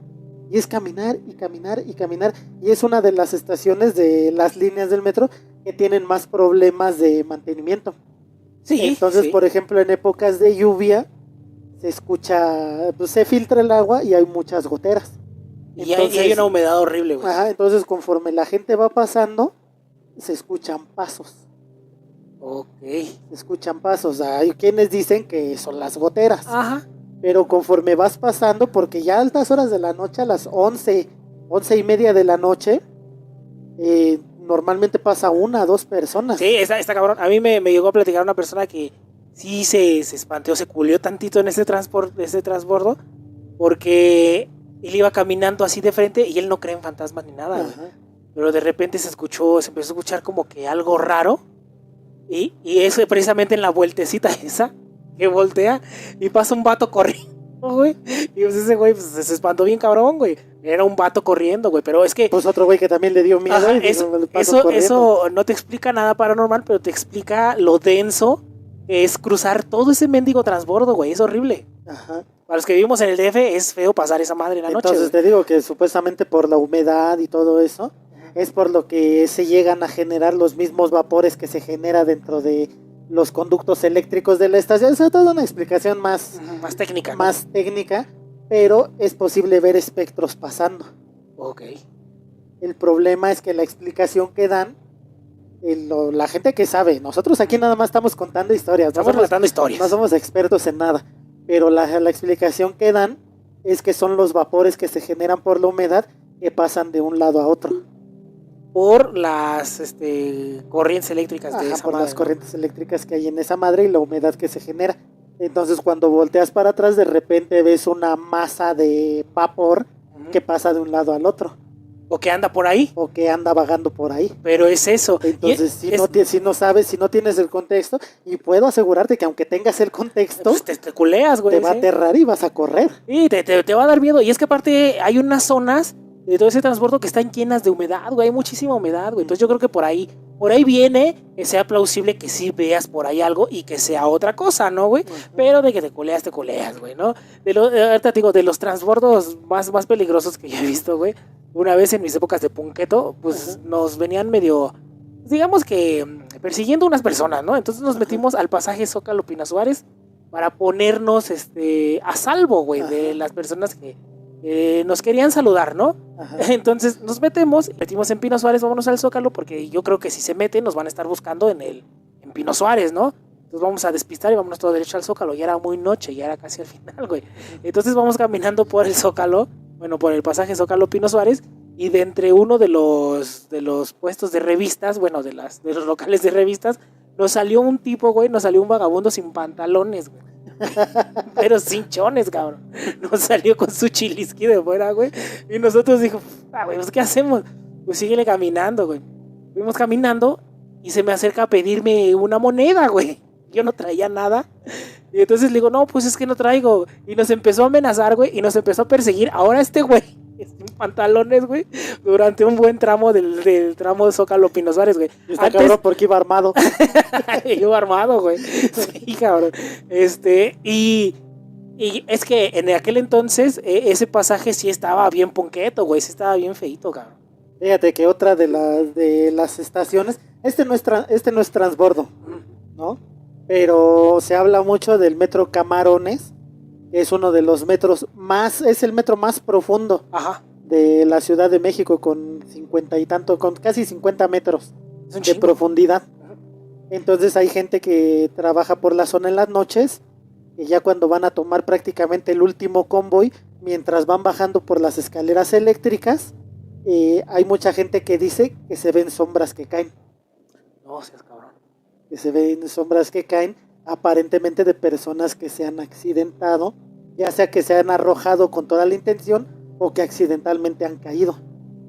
Y es caminar y caminar y caminar. Y es una de las estaciones de las líneas del metro que tienen más problemas de mantenimiento. Sí. Entonces, por ejemplo, en épocas de lluvia se escucha, pues se filtra el agua y hay muchas goteras. Y hay una humedad horrible, güey. Ajá, entonces conforme la gente va pasando, se escuchan pasos. Ok. Se escuchan pasos. Hay quienes dicen que son las goteras. Ajá. Pero conforme vas pasando, porque ya a altas horas de la noche, a las 11:30 de la noche, normalmente pasa 1 o 2 personas. Sí, está cabrón. A mí me llegó a platicar una persona que sí se espanteó, se culió tantito en ese transbordo, porque él iba caminando así de frente y él no cree en fantasmas ni nada, güey. Pero de repente se empezó a escuchar como que algo raro, y eso precisamente en la vueltecita esa, que voltea y pasa un vato corriendo, güey. Y pues ese güey pues, se espantó bien cabrón, güey. Era un vato corriendo, güey. Pero es que... Pues otro güey que también le dio miedo. Ajá, eso no te explica nada paranormal, pero te explica lo denso que es cruzar todo ese mendigo transbordo, güey. Es horrible. Ajá. Para los que vivimos en el DF es feo pasar esa madre en la noche. Entonces te digo que supuestamente por la humedad y todo eso, es por lo que se llegan a generar los mismos vapores que se genera dentro de los conductos eléctricos de la estación. Es toda una explicación más técnica, ¿no? Más técnica, pero es posible ver espectros pasando. Ok. El problema es que la explicación que dan, la gente que sabe, nosotros aquí nada más estamos contando historias. Estamos relatando historias. No somos expertos en nada, pero la explicación que dan es que son los vapores que se generan por la humedad que pasan de un lado a otro. Por las corrientes eléctricas de esa por madre, las corrientes eléctricas que hay en esa madre y la humedad que se genera. Entonces cuando volteas para atrás, de repente ves una masa de vapor que pasa de un lado al otro. O que anda por ahí. O que anda vagando por ahí. Pero es eso. Entonces, si no sabes, si no tienes el contexto, y puedo asegurarte que aunque tengas el contexto, pues te culeas, güey. Te va a aterrar y vas a correr. Y te va a dar miedo. Y es que aparte hay unas zonas de todo ese transporte que están llenas de humedad, güey. Hay muchísima humedad, güey. Entonces yo creo que por ahí viene que sea plausible que sí veas por ahí algo y que sea otra cosa, ¿no, güey? Pero de que te culeas, güey, ¿no? Ahorita te digo, de los transbordos más peligrosos que yo he visto, güey. Una vez en mis épocas de punqueto, pues nos venían medio, digamos que persiguiendo unas personas, ¿no? Entonces nos metimos al pasaje Zócalo Pino Suárez para ponernos a salvo, güey, de las personas que nos querían saludar, ¿no? Entonces nos metimos en Pino Suárez, vámonos al Zócalo, porque yo creo que si se meten nos van a estar buscando en Pino Suárez, ¿no? Entonces vamos a despistar y vámonos todo derecho al Zócalo. Ya era muy noche, ya era casi al final, güey. Entonces vamos caminando por el Zócalo, por el pasaje Zócalo Pino Suárez, y de entre uno de los puestos de revistas, de los locales de revistas, nos salió un tipo, güey, nos salió un vagabundo sin pantalones, güey. Pero sin chones, cabrón. Nos salió con su chilisqui de fuera, güey. Y nosotros dijimos, güey, pues ¿qué hacemos? Pues síguele caminando, güey. Fuimos caminando y se me acerca a pedirme una moneda, güey. Yo no traía nada. Y entonces le digo, no, pues es que no traigo. Y nos empezó a amenazar, güey, y nos empezó a perseguir. Ahora este güey, sin pantalones, güey, durante un buen tramo del tramo de Zócalo Pino Suárez, güey. Y está cabrón porque iba armado. Iba armado, güey. Sí, cabrón. Y es que en aquel entonces ese pasaje sí estaba bien ponqueto, güey. Sí estaba bien feito, cabrón. Fíjate que otra de las estaciones, este no es transbordo, ¿no? Pero se habla mucho del metro Camarones, que es uno de los metros es el metro más profundo de la Ciudad de México, con casi 50 metros de profundidad. Entonces hay gente que trabaja por la zona en las noches, y ya cuando van a tomar prácticamente el último convoy, mientras van bajando por las escaleras eléctricas, hay mucha gente que dice que se ven sombras que caen. No seas cabrón. Que se ven sombras que caen, aparentemente de personas que se han accidentado, ya sea que se han arrojado con toda la intención o que accidentalmente han caído.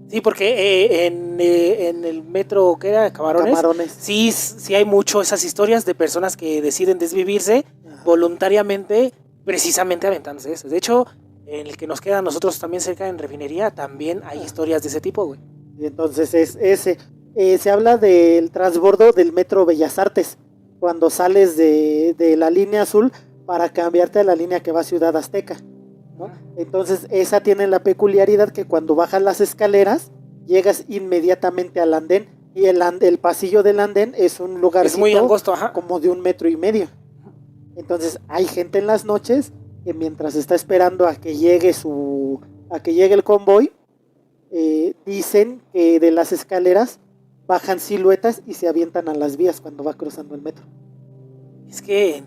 Sí, porque en el metro, ¿qué era? Camarones. Sí hay mucho esas historias de personas que deciden desvivirse voluntariamente, precisamente aventándose eso. De hecho, en el que nos queda a nosotros también cerca en Refinería, también hay historias de ese tipo, güey. Y entonces es ese. Se habla del transbordo del metro Bellas Artes, cuando sales de la línea azul para cambiarte a la línea que va a Ciudad Azteca, ¿no? Entonces esa tiene la peculiaridad que cuando bajas las escaleras llegas inmediatamente al andén, y el pasillo del andén es un lugar muy angosto, como de 1,5 metros. Entonces hay gente en las noches que mientras está esperando a que llegue el convoy, dicen que de las escaleras bajan siluetas y se avientan a las vías cuando va cruzando el metro. Es que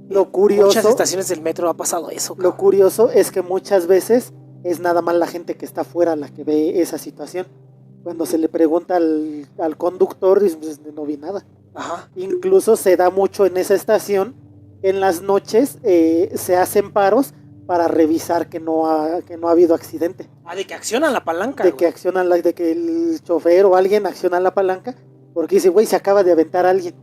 lo curioso, muchas estaciones del metro ha pasado eso, cabrón. Lo curioso es que muchas veces es nada más la gente que está afuera la que ve esa situación. Cuando se le pregunta al conductor, dice, pues no vi nada. Incluso se da mucho en esa estación. En las noches se hacen paros para revisar que no ha habido accidente. De que accionan la palanca. De que el chofer o alguien acciona la palanca, porque dice, güey, se acaba de aventar alguien.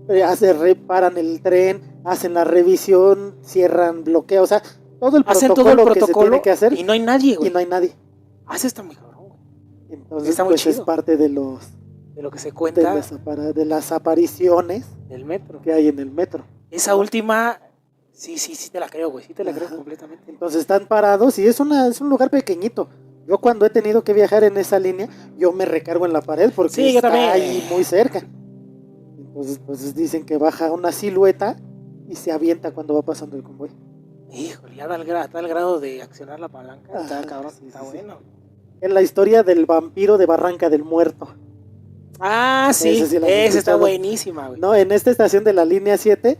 Reparan el tren, hacen la revisión, cierran bloqueo, o sea, todo el protocolo que se tiene que hacer. Y no hay nadie, güey. Y no hay nadie. Eso está muy cabrón, güey. Entonces, pues es parte de lo que se cuenta. De las apariciones del metro que hay en el metro. Esa última, sí te la creo, güey. Sí te la creo completamente. Entonces están parados y es un lugar pequeñito. Yo cuando he tenido que viajar en esa línea, yo me recargo en la pared porque Sí, yo también. está ahí muy cerca. Entonces, pues dicen que baja una silueta y se avienta cuando va pasando el convoy. Híjole, ya está al grado de accionar la palanca. Está cabrón, Sí, está sí, bueno. Es la historia del vampiro de Barranca del Muerto. Ah, sí, Esa sí la has esa está escuchado. buenísima, güey. No, en esta estación de la línea 7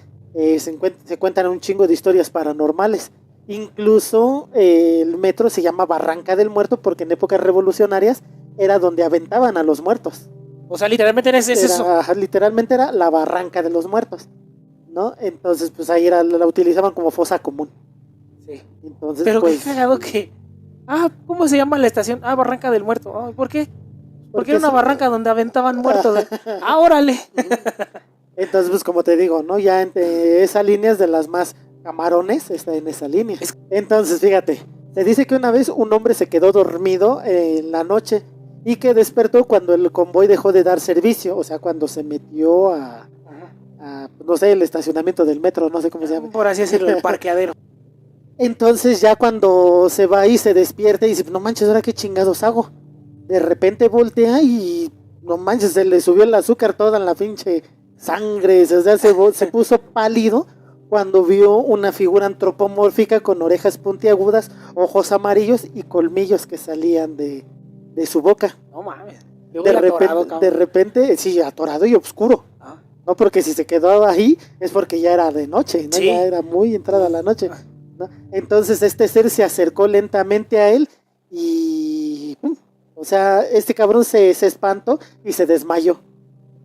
se cuentan un chingo de historias paranormales. Incluso el metro se llama Barranca del Muerto porque en épocas revolucionarias era donde aventaban a los muertos. O sea, literalmente es eso. Literalmente era la Barranca de los Muertos, ¿no? Entonces, pues ahí la utilizaban como fosa común. Sí. Entonces, pero pues, qué cagado que... ¿cómo se llama la estación? Barranca del Muerto. ¿Por qué? Porque era una barranca donde aventaban muertos. ¡Órale! Entonces, pues como te digo, ¿no? Ya entre esa línea es de las más camarones, está en esa línea. Entonces, fíjate, se dice que una vez un hombre se quedó dormido en la noche y que despertó cuando el convoy dejó de dar servicio, o sea, cuando se metió a no sé, el estacionamiento del metro, no sé cómo se llama. Por así decirlo, el parqueadero. Entonces ya cuando se va y se despierta y dice, no manches, ¿ahora qué chingados hago? De repente voltea y no manches, se le subió el azúcar toda en la pinche sangre, o sea, se puso pálido cuando vio una figura antropomórfica con orejas puntiagudas, ojos amarillos y colmillos que salían de su boca. No mames. De repente, sí, atorado y oscuro. No, porque si se quedó ahí es porque ya era de noche, ¿no? Sí. Ya era muy entrada la noche, ¿no? Entonces este ser se acercó lentamente a él y... O sea, este cabrón se espantó y se desmayó.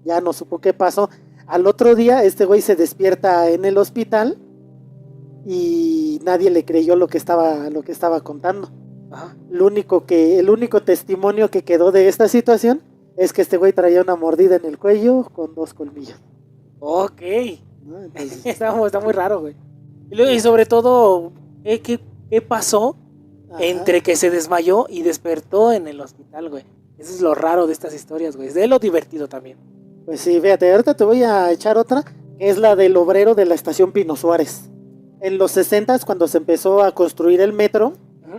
Ya no supo qué pasó. Al otro día este güey se despierta en el hospital y nadie le creyó lo que estaba contando. Ajá. El único testimonio que quedó de esta situación es que este güey traía una mordida en el cuello con 2 colmillos. Ok. ¿No? Entonces... está muy raro, güey. Y sobre todo, ¿qué pasó? Ajá. Entre que se desmayó y despertó en el hospital, güey. Eso es lo raro de estas historias, güey. Es de lo divertido también. Pues sí, fíjate, ahorita te voy a echar otra, que es la del obrero de la estación Pino Suárez. En los 60s, cuando se empezó a construir el metro,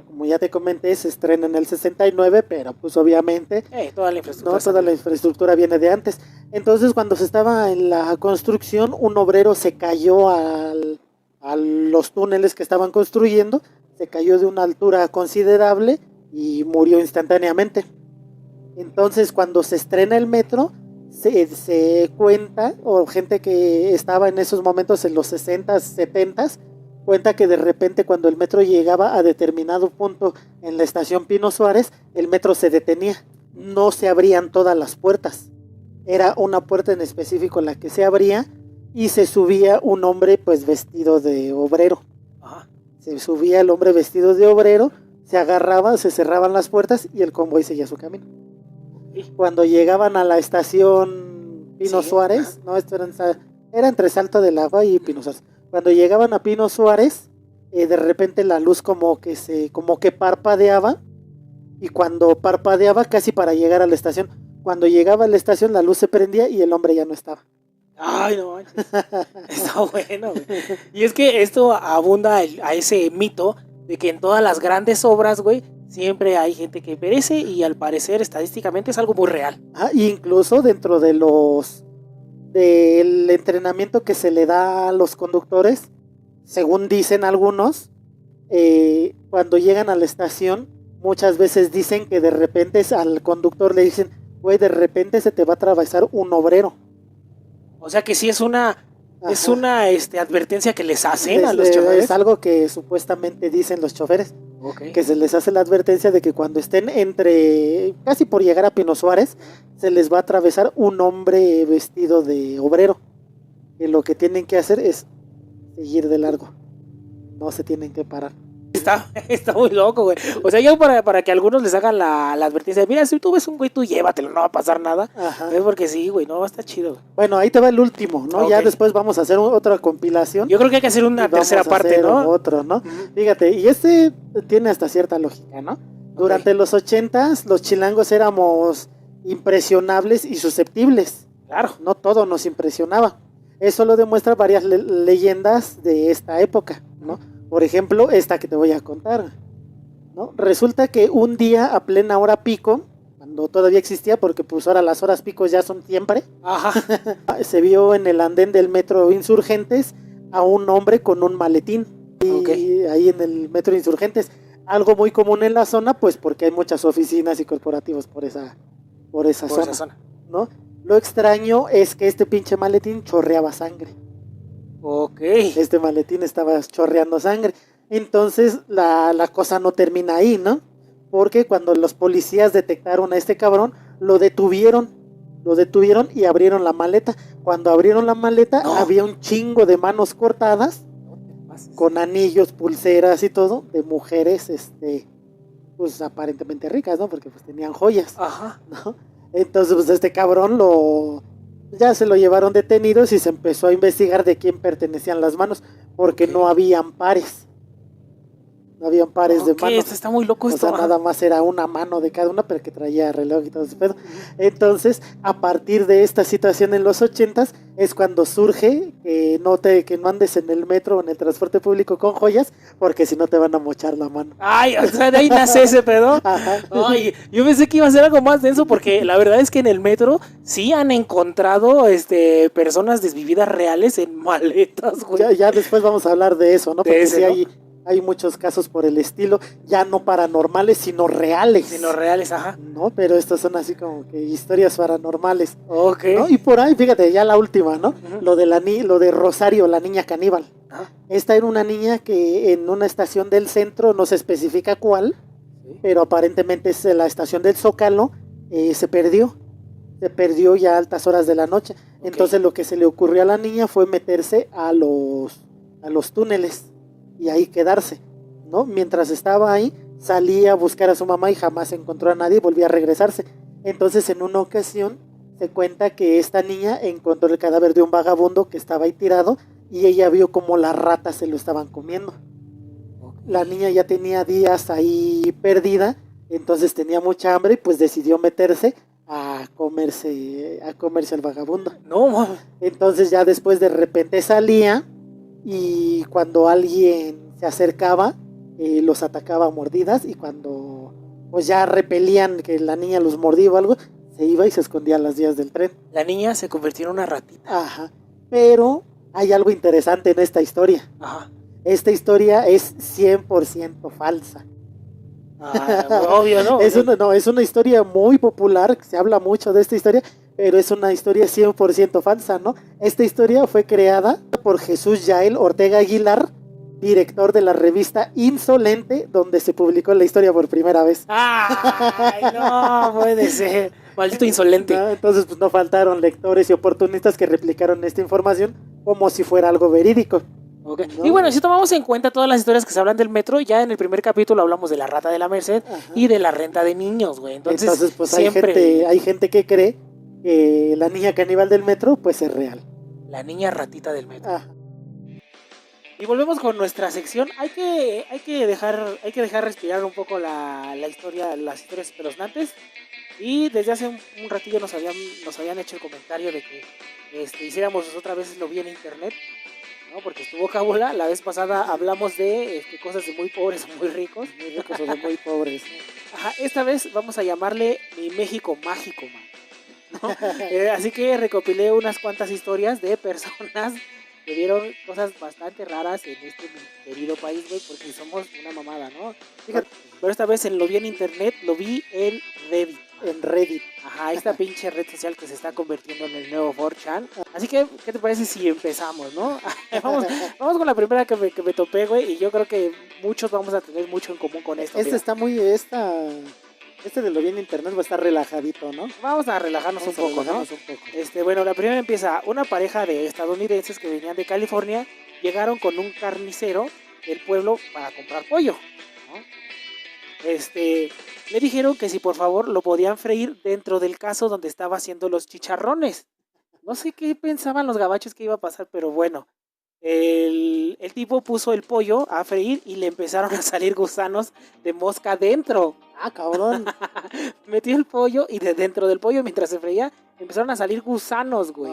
como ya te comenté, se estrena en el 69, pero pues obviamente toda la infraestructura, toda la infraestructura viene de antes. Entonces cuando se estaba en la construcción, un obrero se cayó a los túneles que estaban construyendo, se cayó de una altura considerable y murió instantáneamente. Entonces cuando se estrena el metro, se cuenta, o gente que estaba en esos momentos en los 60s, 70s, cuenta que de repente cuando el metro llegaba a determinado punto en la estación Pino Suárez, el metro se detenía, no se abrían todas las puertas, era una puerta en específico la que se abría y se subía un hombre pues vestido de obrero. Ajá. Se subía el hombre vestido de obrero, se agarraba, se cerraban las puertas y el convoy seguía su camino. Cuando llegaban a la estación Pino Suárez, no, esto era entre Salto del Agua y Pino Suárez. Cuando llegaban a Pino Suárez, de repente la luz como que parpadeaba, y cuando parpadeaba casi para llegar a la estación, cuando llegaba a la estación la luz se prendía y el hombre ya no estaba. Ay, no manches. Está bueno, güey. Y es que esto abunda a ese mito de que en todas las grandes obras, güey, siempre hay gente que perece y al parecer estadísticamente es algo muy real. Incluso dentro del entrenamiento que se le da a los conductores, según dicen algunos, cuando llegan a la estación, muchas veces dicen que de repente al conductor le dicen, güey, de repente se te va a atravesar un obrero. O sea que sí es una advertencia que les hacen a los choferes. Es algo que supuestamente dicen los choferes. Okay. Que se les hace la advertencia de que cuando estén casi por llegar a Pino Suárez, se les va a atravesar un hombre vestido de obrero. Y lo que tienen que hacer es seguir de largo. No se tienen que parar. Está muy loco, güey. O sea, yo para que algunos les hagan la advertencia de, mira, si tú ves un güey, tú llévatelo, no va a pasar nada. Ajá. Es porque sí, güey, no, está chido, güey. Bueno, ahí te va el último, ¿no? Okay. Ya después vamos a hacer otra compilación. Yo creo que hay que hacer una tercera parte, ¿no? Otro, ¿no? Fíjate, y tiene hasta cierta lógica, ¿no? Durante los 80s, los chilangos éramos impresionables y susceptibles. Claro. No todo nos impresionaba. Eso lo demuestra varias leyendas de esta época, ¿no? Por ejemplo, esta que te voy a contar. ¿no? Resulta que un día a plena hora pico, cuando todavía existía, porque pues ahora las horas pico ya son siempre, se vio en el andén del metro Insurgentes a un hombre con un maletín, y ahí en el metro Insurgentes, algo muy común en la zona, pues porque hay muchas oficinas y corporativos por esa zona, ¿no? Lo extraño es que este pinche maletín chorreaba sangre. Este maletín estaba chorreando sangre. Entonces la cosa no termina ahí, ¿no? Porque cuando los policías detectaron a este cabrón, lo detuvieron y abrieron la maleta. Cuando abrieron la maleta, había un chingo de manos cortadas, con anillos, pulseras y todo, de mujeres, pues aparentemente ricas, ¿no? Porque pues tenían joyas, ¿no? Entonces pues este cabrón ya se lo llevaron detenidos y se empezó a investigar de quién pertenecían las manos, porque no habían pares. No habían pares de manos. Está muy loco esto. O sea, nada más era una mano de cada una, pero que traía reloj y todo ese pedo. Entonces, a partir de esta situación en los 80s, es cuando surge que no andes en el metro o en el transporte público con joyas, porque si no te van a mochar la mano. Ay, o sea, de ahí nace ese pedo. Ay, yo pensé que iba a ser algo más denso, porque la verdad es que en el metro sí han encontrado personas desvividas reales en maletas, güey. Ya después vamos a hablar de eso, ¿no? Porque sí hay muchos casos por el estilo, ya no paranormales, sino reales. No, pero estas son así como que historias paranormales. ¿No? Y por ahí, fíjate, ya la última, ¿no? Lo de Rosario, la niña caníbal. Esta era una niña que en una estación del centro, no se especifica cuál, pero aparentemente es la estación del Zócalo, se perdió ya a altas horas de la noche. Entonces lo que se le ocurrió a la niña fue meterse a los túneles y ahí quedarse, ¿no? Mientras estaba ahí, salía a buscar a su mamá y jamás encontró a nadie y volvía a regresarse. Entonces, en una ocasión, se cuenta que esta niña encontró el cadáver de un vagabundo que estaba ahí tirado y ella vio como las ratas se lo estaban comiendo. La niña ya tenía días ahí perdida, entonces tenía mucha hambre y pues decidió meterse a comerse al vagabundo. Entonces ya después de repente salía, y cuando alguien se acercaba, los atacaba a mordidas, y cuando pues ya repelían que la niña los mordía o algo, se iba y se escondía a las vías del tren. La niña se convirtió en una ratita. Pero hay algo interesante en esta historia. Esta historia es 100% falsa. Obvio, ¿no? Es una historia muy popular, se habla mucho de esta historia, pero es una historia 100% falsa, ¿no? Esta historia fue creada por Jesús Yael Ortega Aguilar, director de la revista Insolente, donde se publicó la historia por primera vez. ¡Ay, no puede ser! Maldito insolente. Entonces, pues no faltaron lectores y oportunistas que replicaron esta información como si fuera algo verídico. Y bueno, si tomamos en cuenta todas las historias que se hablan del metro, ya en el primer capítulo hablamos de la rata de la Merced y de la renta de niños, güey. Entonces pues hay gente que cree que la niña caníbal del metro pues es real. La niña ratita del metro. Y volvemos con nuestra sección. Hay que dejar respirar un poco la historia, las historias espeluznantes. Y desde hace un ratillo nos habían hecho el comentario de que hiciéramos otra vez Lo Vi en Internet, ¿no? Porque estuvo Cábula. La vez pasada hablamos de cosas de muy pobres o muy ricos. Muy ricos o de muy pobres. Esta vez vamos a llamarle Mi México Mágico, man, ¿no? Así que recopilé unas cuantas historias de personas que vieron cosas bastante raras en este querido país, güey, porque somos una mamada, ¿no? Fíjate, pero esta vez lo vi en Internet, lo vi en Reddit. En Reddit. Esta pinche red social que se está convirtiendo en el nuevo 4chan. Así que, ¿qué te parece si empezamos, no? vamos con la primera que me topé, güey, y yo creo que muchos vamos a tener mucho en común con esto. Este de Lo Vi en Internet va a estar relajadito, ¿no? Vamos a relajarnos un poco, ¿no? Bueno, la primera empieza. Una pareja de estadounidenses que venían de California llegaron con un carnicero del pueblo para comprar pollo, ¿no? Le dijeron que si por favor lo podían freír dentro del caso donde estaba haciendo los chicharrones. No sé qué pensaban los gabachos que iba a pasar, pero bueno. El tipo puso el pollo a freír y le empezaron a salir gusanos de mosca dentro. Cabrón. Metió el pollo y de dentro del pollo, mientras se freía, empezaron a salir gusanos, güey.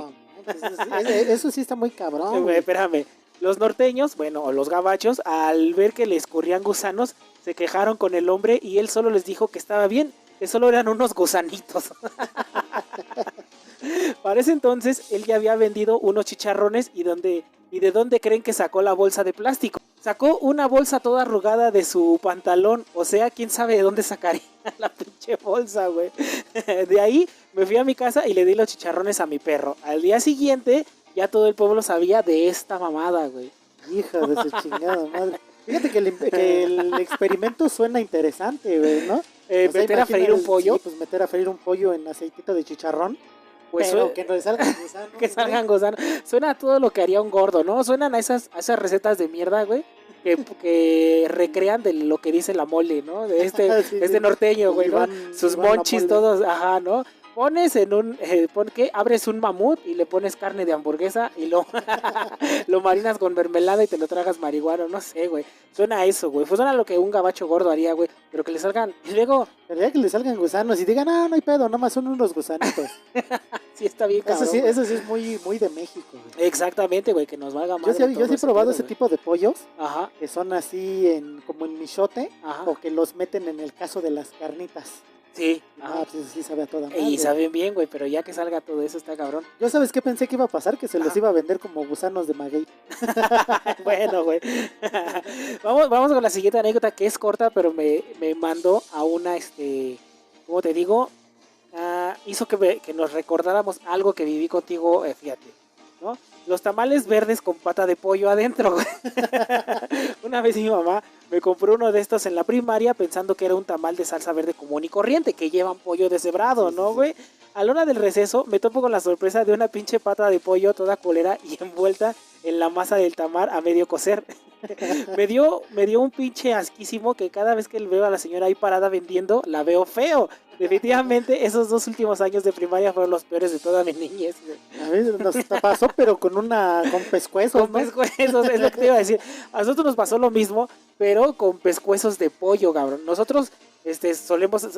Eso sí está muy cabrón. Espérame. Los norteños, o los gabachos, al ver que les corrían gusanos, se quejaron con el hombre y él solo les dijo que estaba bien, que solo eran unos gusanitos. Para ese entonces él ya había vendido unos chicharrones y de dónde creen que sacó la bolsa de plástico. Sacó una bolsa toda arrugada de su pantalón, o sea, quién sabe de dónde sacaría la pinche bolsa, güey. De ahí me fui a mi casa y le di los chicharrones a mi perro. Al día siguiente ya todo el pueblo sabía de esta mamada, güey. Hija de su chingada madre. Fíjate que el experimento suena interesante, güey, ¿no? Meter a freír un pollo. Sí, pues meter a freír un pollo en aceitito de chicharrón. Pues pero que no salgan gusanos. Que salgan gusanos. Suena a todo lo que haría un gordo, ¿no? Suenan a esas recetas de mierda, güey. Que recrean de lo que dice la mole, ¿no? De este norteño, güey, ¿no? Sus monchis todos, ajá, ¿no? Pones en un, abres un mamut y le pones carne de hamburguesa y lo marinas con mermelada y te lo tragas marihuana, no sé, güey. Suena a eso, güey. Suena a lo que un gabacho gordo haría, güey. Pero que le salgan, y luego... Pero ya que le salgan gusanos y digan, no hay pedo, nomás son unos gusanitos. Sí, está bien, cabrón. Eso sí es muy, muy de México, güey. Exactamente, güey, que nos valga más. Yo sí he probado ese tipo de pollos. Ajá. Que son así como en michote. Ajá. O que los meten en el caso de las carnitas. Sí. Pues sí sabe a toda madre. Y saben bien, güey, pero ya que salga todo eso está cabrón. Yo, ¿sabes qué pensé que iba a pasar? Que se los iba a vender como gusanos de maguey. Bueno, güey. Vamos con la siguiente anécdota, que es corta, pero me mandó a una, ¿cómo te digo? Hizo que nos recordáramos algo que viví contigo, fíjate, ¿no? Los tamales verdes con pata de pollo adentro, güey. Una vez mi mamá me compró uno de estos en la primaria pensando que era un tamal de salsa verde común y corriente, que llevan pollo deshebrado, ¿no, güey? A la hora del receso me topo con la sorpresa de una pinche pata de pollo toda culera y envuelta en la masa del tamal a medio cocer. me dio un pinche asquísimo que cada vez que veo a la señora ahí parada vendiendo, la veo feo. Definitivamente esos 2 últimos años de primaria fueron los peores de toda mi niñez. A ver, nos pasó, pero con pescuezos, con pescuezos, es lo que te iba a decir. A nosotros nos pasó lo mismo, pero con pescuezos de pollo, cabrón. Nosotros solemos,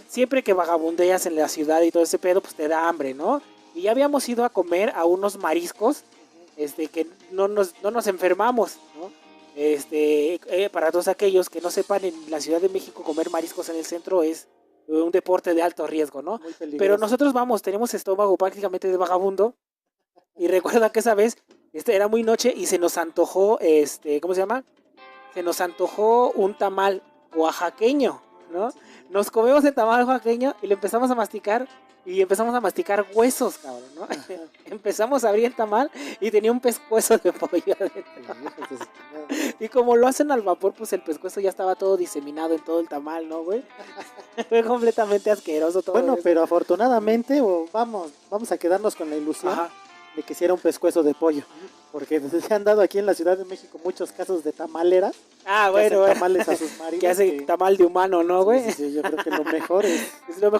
siempre que vagabundeas en la ciudad y todo ese pedo, pues te da hambre, ¿no? Y ya habíamos ido a comer a unos mariscos, que no nos enfermamos, ¿no? Para todos aquellos que no sepan, en la Ciudad de México comer mariscos en el centro es un deporte de alto riesgo, ¿no? Pero nosotros tenemos estómago prácticamente de vagabundo. Y recuerda que esa vez era muy noche y se nos antojó, ¿cómo se llama? Se nos antojó un tamal oaxaqueño, ¿no? Nos comemos el tamal oaxaqueño y le empezamos a masticar. Y empezamos a masticar huesos, cabrón, ¿no? Empezamos a abrir el tamal y tenía un pescuezo de pollo adentro. Y como lo hacen al vapor, pues el pescuezo ya estaba todo diseminado en todo el tamal, ¿no, güey? Fue completamente asqueroso todo. Bueno, eso. Pero afortunadamente, vamos a quedarnos con la ilusión. Ajá. De que si era un pescuezo de pollo. Porque se han dado aquí en la Ciudad de México muchos casos de tamaleras. Bueno. Tamales a sus maridos. Que hace tamal de humano, ¿no, güey? Sí, yo creo que lo mejor es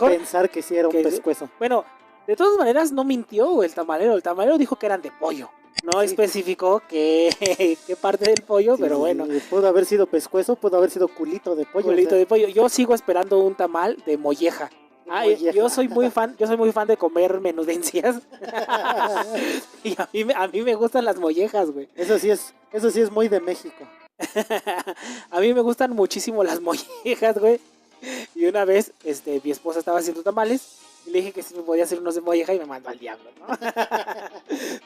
pensar que sí era un pescuezo. Bueno, de todas maneras no mintió el tamalero. El tamalero dijo que eran de pollo. No especificó qué parte del pollo, pero bueno. Pudo haber sido pescuezo, pudo haber sido culito de pollo. De pollo. Yo sigo esperando un tamal de molleja. Yo soy muy fan de comer menudencias. Y a mí me gustan las mollejas, güey. Eso sí es muy de México. A mí me gustan muchísimo las mollejas, güey. Y una vez, mi esposa estaba haciendo tamales y le dije que si me podía hacer unos de molleja y me mandó al diablo, ¿no?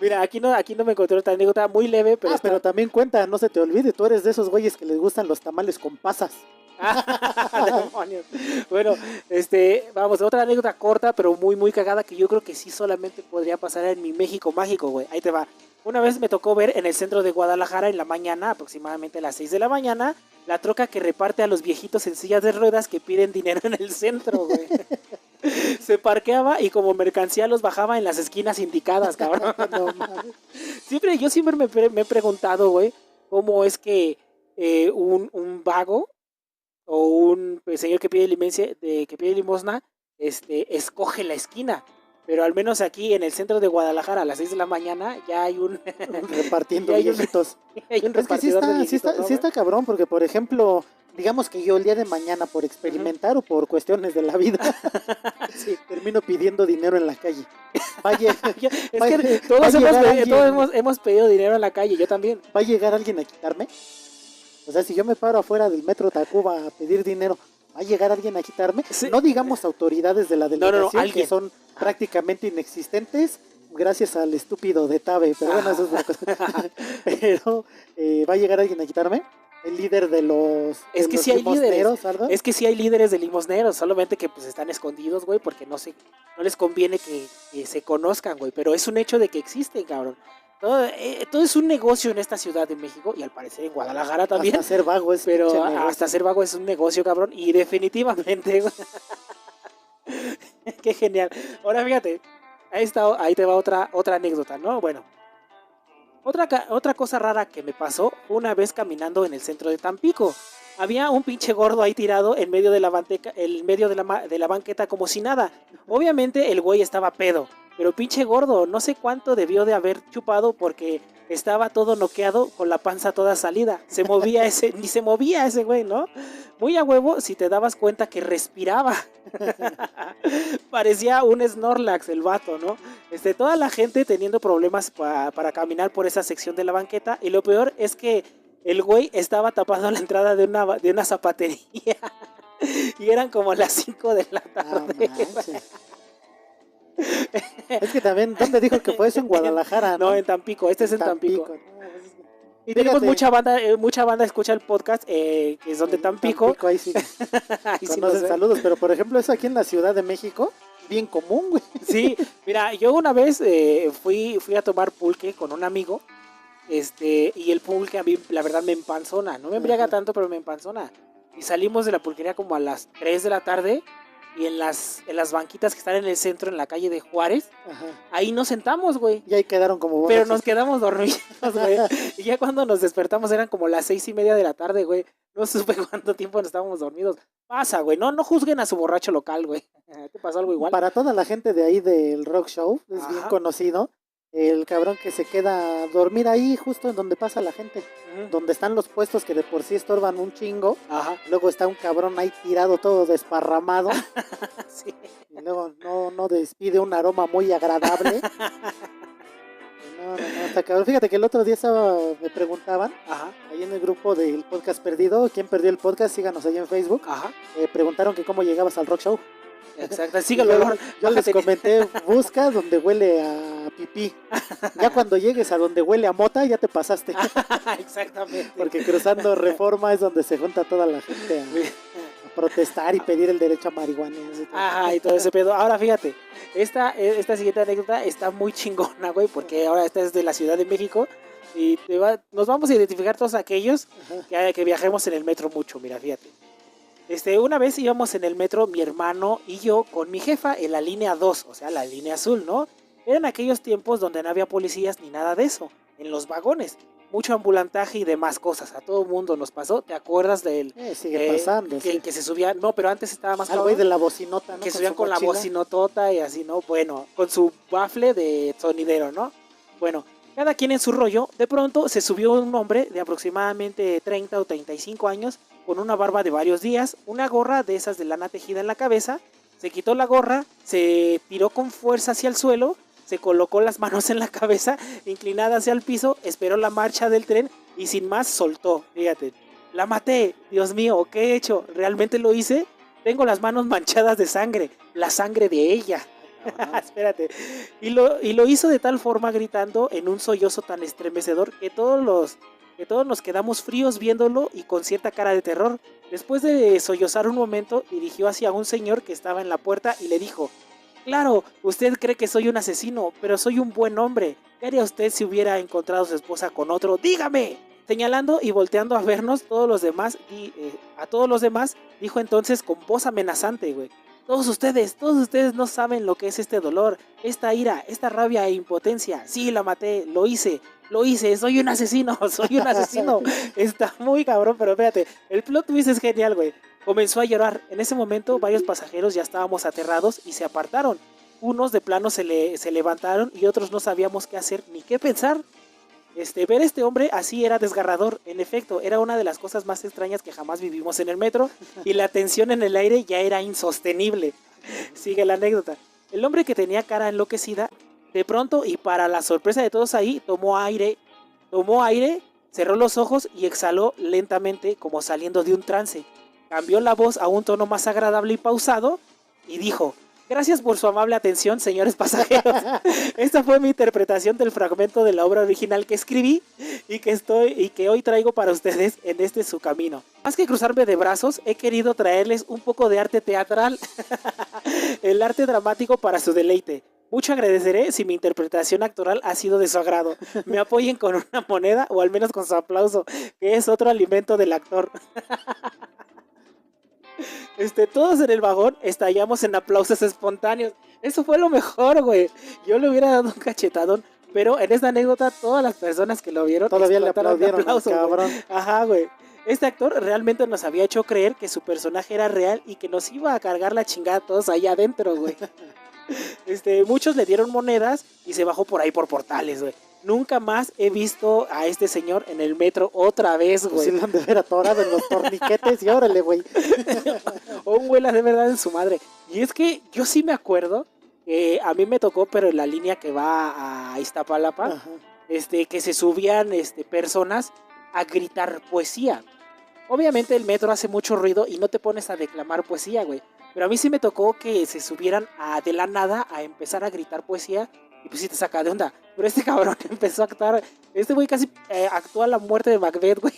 Mira, aquí no me encontré otra anécdota muy leve, pero pero también cuenta, no se te olvide, tú eres de esos güeyes que les gustan los tamales con pasas. Demonios. Bueno, vamos, otra anécdota corta, pero muy, muy cagada, que yo creo que sí solamente podría pasar en mi México mágico, güey. Ahí te va. Una vez me tocó ver en el centro de Guadalajara en la mañana, aproximadamente a las 6 de la mañana, la troca que reparte a los viejitos en sillas de ruedas que piden dinero en el centro, güey. Se parqueaba y como mercancía los bajaba en las esquinas indicadas, cabrón. Yo siempre me he preguntado, güey, cómo es que un vago o un señor que pide limosna, escoge la esquina. Pero al menos aquí en el centro de Guadalajara a las 6 de la mañana ya hay un repartiendo viejitos. Hay un repartidor de viejitos, sí está cabrón, porque por ejemplo, digamos que yo el día de mañana por experimentar o por cuestiones de la vida termino pidiendo dinero en la calle. Todos hemos pedido dinero en la calle, yo también. ¿Va a llegar alguien a quitarme? O sea, si yo me paro afuera del metro Tacuba a pedir dinero, ¿va a llegar alguien a quitarme? Sí. No digamos autoridades de la delegación alguien. que son prácticamente inexistentes gracias al estúpido de Tabe, pero bueno, eso es una cosa. Pero ¿va a llegar alguien a quitarme? El líder de los Es que sí hay líderes. ¿verdad? Es que sí hay líderes de limosneros, solamente que pues están escondidos, güey, porque no les conviene que se conozcan, güey, pero es un hecho de que existen, cabrón. Todo es un negocio en esta Ciudad de México y al parecer en Guadalajara también. Hasta ser vago es pero pinche negocio. hasta ser vago es un negocio, cabrón, y definitivamente, güey. Qué genial. Ahora fíjate, ahí te va otra anécdota, ¿no? Bueno, otra cosa rara que me pasó una vez caminando en el centro de Tampico. Había un pinche gordo ahí tirado en medio de la banqueta como si nada. Obviamente el güey estaba pedo, pero pinche gordo, no sé cuánto debió de haber chupado porque estaba todo noqueado con la panza toda salida. Ni se movía ese güey, ¿no? Muy a huevo si te dabas cuenta que respiraba. Parecía un Snorlax el vato, ¿no? Toda la gente teniendo problemas para caminar por esa sección de la banqueta, y lo peor es que el güey estaba tapando la entrada de una zapatería. Y eran como las 5 de la tarde. Es que también, ¿dónde dijo que fue eso? En Guadalajara, ¿no? No, en Tampico, es en Tampico. Y Fíjate. tenemos mucha banda escucha el podcast, que son de Tampico. Ahí sí. Ahí sí Conocen, saludos, pero por ejemplo, eso aquí en la Ciudad de México, bien común, güey. Sí, mira, yo una vez fui a tomar pulque con un amigo, y el pulque a mí, la verdad, me empanzona. No me embriaga tanto, pero me empanzona. Y salimos de la pulquería como a las 3 de la tarde, y en las banquitas que están en el centro, en la calle de Juárez, ahí nos sentamos, güey. Y ahí quedaron como borrachos. Pero nos quedamos dormidos, güey. Y ya cuando nos despertamos eran como las 6:30 de la tarde, güey. No supe cuánto tiempo nos estábamos dormidos. Pasa, güey. No juzguen a su borracho local, güey. ¿Te pasó algo igual? Para toda la gente de ahí del rock show, es bien conocido. El cabrón que se queda a dormir ahí justo en donde pasa la gente. Donde están los puestos que de por sí estorban un chingo. Luego está un cabrón ahí tirado todo desparramado. Sí. Y luego no despide un aroma muy agradable. No, está cabrón. Fíjate que el otro día me preguntaban, ahí en el grupo del podcast perdido, ¿quién perdió el podcast? Síganos ahí en Facebook. Preguntaron que cómo llegabas al rock show. Exacto, síguelo. Yo les comenté, busca donde huele a pipí. Ya cuando llegues a donde huele a mota, ya te pasaste. Exactamente. Porque cruzando Reforma es donde se junta toda la gente a protestar y pedir el derecho a marihuana. Y todo ese pedo. Ahora fíjate, esta siguiente anécdota está muy chingona, güey, porque ahora esta es de la Ciudad de México. Y nos vamos a identificar todos aquellos que viajemos en el metro mucho, mira, fíjate. Una vez íbamos en el metro, mi hermano y yo, con mi jefa en la línea 2, o sea, la línea azul, ¿no? Eran aquellos tiempos donde no había policías ni nada de eso, en los vagones. Mucho ambulantaje y demás cosas, a todo mundo nos pasó. ¿Te acuerdas del sigue pasando, que se subían? No, pero antes estaba más al güey de la bocinota, ¿no? Que subían con la bocinotota y así, ¿no? Bueno, con su bafle de sonidero, ¿no? Bueno, cada quien en su rollo. De pronto se subió un hombre de aproximadamente 30 o 35 años con una barba de varios días, una gorra de esas de lana tejida en la cabeza. Se quitó la gorra, se tiró con fuerza hacia el suelo, se colocó las manos en la cabeza, inclinada hacia el piso, esperó la marcha del tren y sin más soltó. Fíjate, la maté, Dios mío, ¿qué he hecho? ¿Realmente lo hice? Tengo las manos manchadas de sangre, la sangre de ella. Espérate. Y lo hizo de tal forma, gritando en un sollozo tan estremecedor que todos nos quedamos fríos viéndolo y con cierta cara de terror. Después de sollozar un momento, dirigió hacia un señor que estaba en la puerta y le dijo: claro, usted cree que soy un asesino, pero soy un buen hombre. ¿Qué haría usted si hubiera encontrado a su esposa con otro? ¡Dígame! Señalando y volteando a vernos a todos los demás, dijo entonces con voz amenazante, güey: todos ustedes no saben lo que es este dolor, esta ira, esta rabia e impotencia. Sí, la maté, lo hice, soy un asesino. Está muy cabrón, pero espérate, el plot twist es genial, güey. Comenzó a llorar. En ese momento varios pasajeros ya estábamos aterrados y se apartaron. Unos de plano se levantaron y otros no sabíamos qué hacer ni qué pensar. Ver a este hombre así era desgarrador. En efecto, era una de las cosas más extrañas que jamás vivimos en el metro, y la tensión en el aire ya era insostenible. Sigue la anécdota. El hombre, que tenía cara enloquecida, de pronto y para la sorpresa de todos ahí, tomó aire, Cerró los ojos y exhaló lentamente como saliendo de un trance. Cambió la voz a un tono más agradable y pausado y dijo: gracias por su amable atención, señores pasajeros. Esta fue mi interpretación del fragmento de la obra original que escribí y que hoy traigo para ustedes en este su camino. Más que cruzarme de brazos, he querido traerles un poco de arte teatral, el arte dramático para su deleite. Mucho agradeceré si mi interpretación actoral ha sido de su agrado. Me apoyen con una moneda o al menos con su aplauso, que es otro alimento del actor. Todos en el vagón estallamos en aplausos espontáneos. Eso fue lo mejor, güey. Yo le hubiera dado un cachetadón, pero en esta anécdota todas las personas que lo vieron todavía le aplaudieron, aplauso, cabrón. Ajá, güey. Este actor realmente nos había hecho creer que su personaje era real y que nos iba a cargar la chingada todos allá adentro, güey. Muchos le dieron monedas y se bajó por ahí por portales, güey. Nunca más he visto a este señor en el metro otra vez, güey. Pues sí, lo han de ver atorado en los torniquetes y órale, güey. O un güey de verdad en su madre. Y es que yo sí me acuerdo que a mí me tocó, pero en la línea que va a Iztapalapa, Ajá. Que se subían personas a gritar poesía. Obviamente el metro hace mucho ruido y no te pones a declamar poesía, güey. Pero a mí sí me tocó que se subieran de la nada a empezar a gritar poesía. Y pues sí te saca de onda. Pero este cabrón empezó a actuar. Este güey casi actúa la muerte de Macbeth, güey.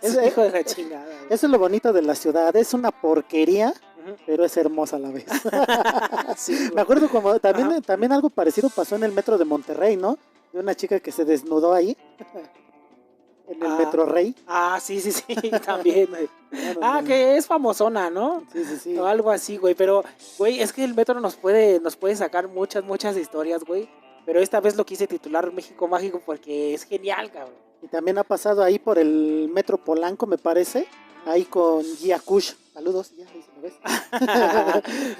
Es hijo de la chingada, güey. Eso es lo bonito de la ciudad. Es una porquería, pero es hermosa a la vez. Sí, me acuerdo como también algo parecido pasó en el metro de Monterrey, ¿no? De una chica que se desnudó ahí. En el Metro Rey. Sí, también, güey. Que es famosona, ¿no? Sí. O algo así, güey. Pero, güey, es que el metro nos puede sacar muchas historias, güey. Pero esta vez lo quise titular México Mágico porque es genial, cabrón. Y también ha pasado ahí por el Metro Polanco, me parece. Ahí con Gia Kush. Saludos, ya, ahí se me ves.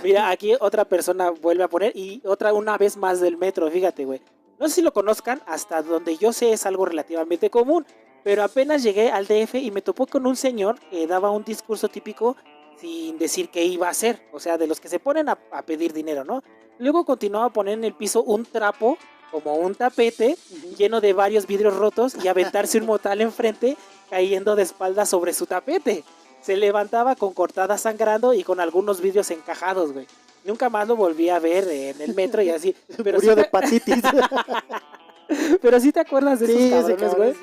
Mira, aquí otra persona vuelve a poner y una vez más del metro, fíjate, güey. No sé si lo conozcan, hasta donde yo sé es algo relativamente común. Pero apenas llegué al DF y me topó con un señor que daba un discurso típico sin decir qué iba a hacer. O sea, de los que se ponen a pedir dinero, ¿no? Luego continuaba a poner en el piso un trapo, como un tapete, lleno de varios vidrios rotos y aventarse un mortal enfrente, cayendo de espaldas sobre su tapete. Se levantaba con cortadas sangrando y con algunos vidrios encajados, güey. Nunca más lo volví a ver en el metro y así. Pero murió de hepatitis. Pero sí te acuerdas de esos cabrones, güey. Sí.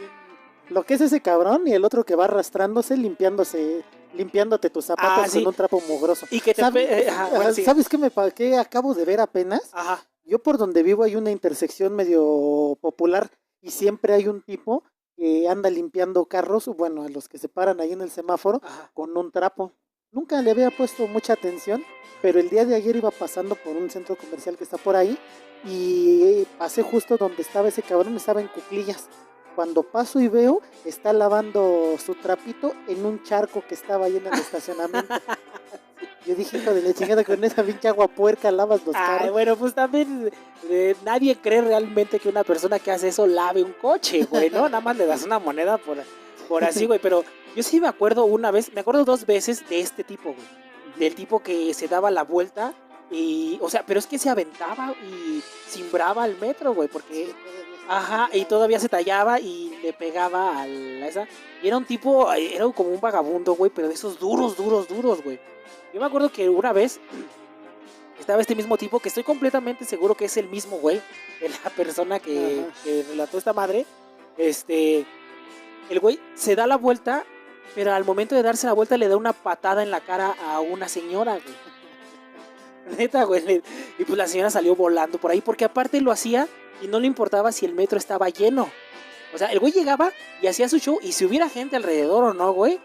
Lo que es ese cabrón y el otro que va arrastrándose, limpiándote tus zapatos con un trapo mugroso. Y que ¿Sabes qué acabo de ver apenas? Ajá. Yo por donde vivo hay una intersección medio popular y siempre hay un tipo que anda limpiando carros, bueno, a los que se paran ahí en el semáforo, con un trapo. Nunca le había puesto mucha atención, pero el día de ayer iba pasando por un centro comercial que está por ahí y pasé justo donde estaba ese cabrón, estaba en cuclillas. Cuando paso y veo, está lavando su trapito en un charco que estaba ahí en el estacionamiento. Yo dije, hijo de la chingada, con esa pinche agua puerca lavas los carros. Bueno, pues también nadie cree realmente que una persona que hace eso lave un coche, güey, ¿no? Nada más le das una moneda por así, güey. Pero yo sí me acuerdo dos veces de este tipo, güey. Del tipo que se daba la vuelta y, o sea, pero es que se aventaba y cimbraba al metro, güey, porque... y todavía se tallaba y le pegaba a esa. Y era un tipo, era como un vagabundo, güey, pero de esos duros, güey. Yo me acuerdo que una vez estaba este mismo tipo, que estoy completamente seguro que es el mismo, güey, de la persona que relató esta madre. El güey se da la vuelta, pero al momento de darse la vuelta le da una patada en la cara a una señora, güey. Neta, güey. Y pues la señora salió volando por ahí, porque aparte lo hacía y no le importaba si el metro estaba lleno. O sea, el güey llegaba y hacía su show y si hubiera gente alrededor o no, güey,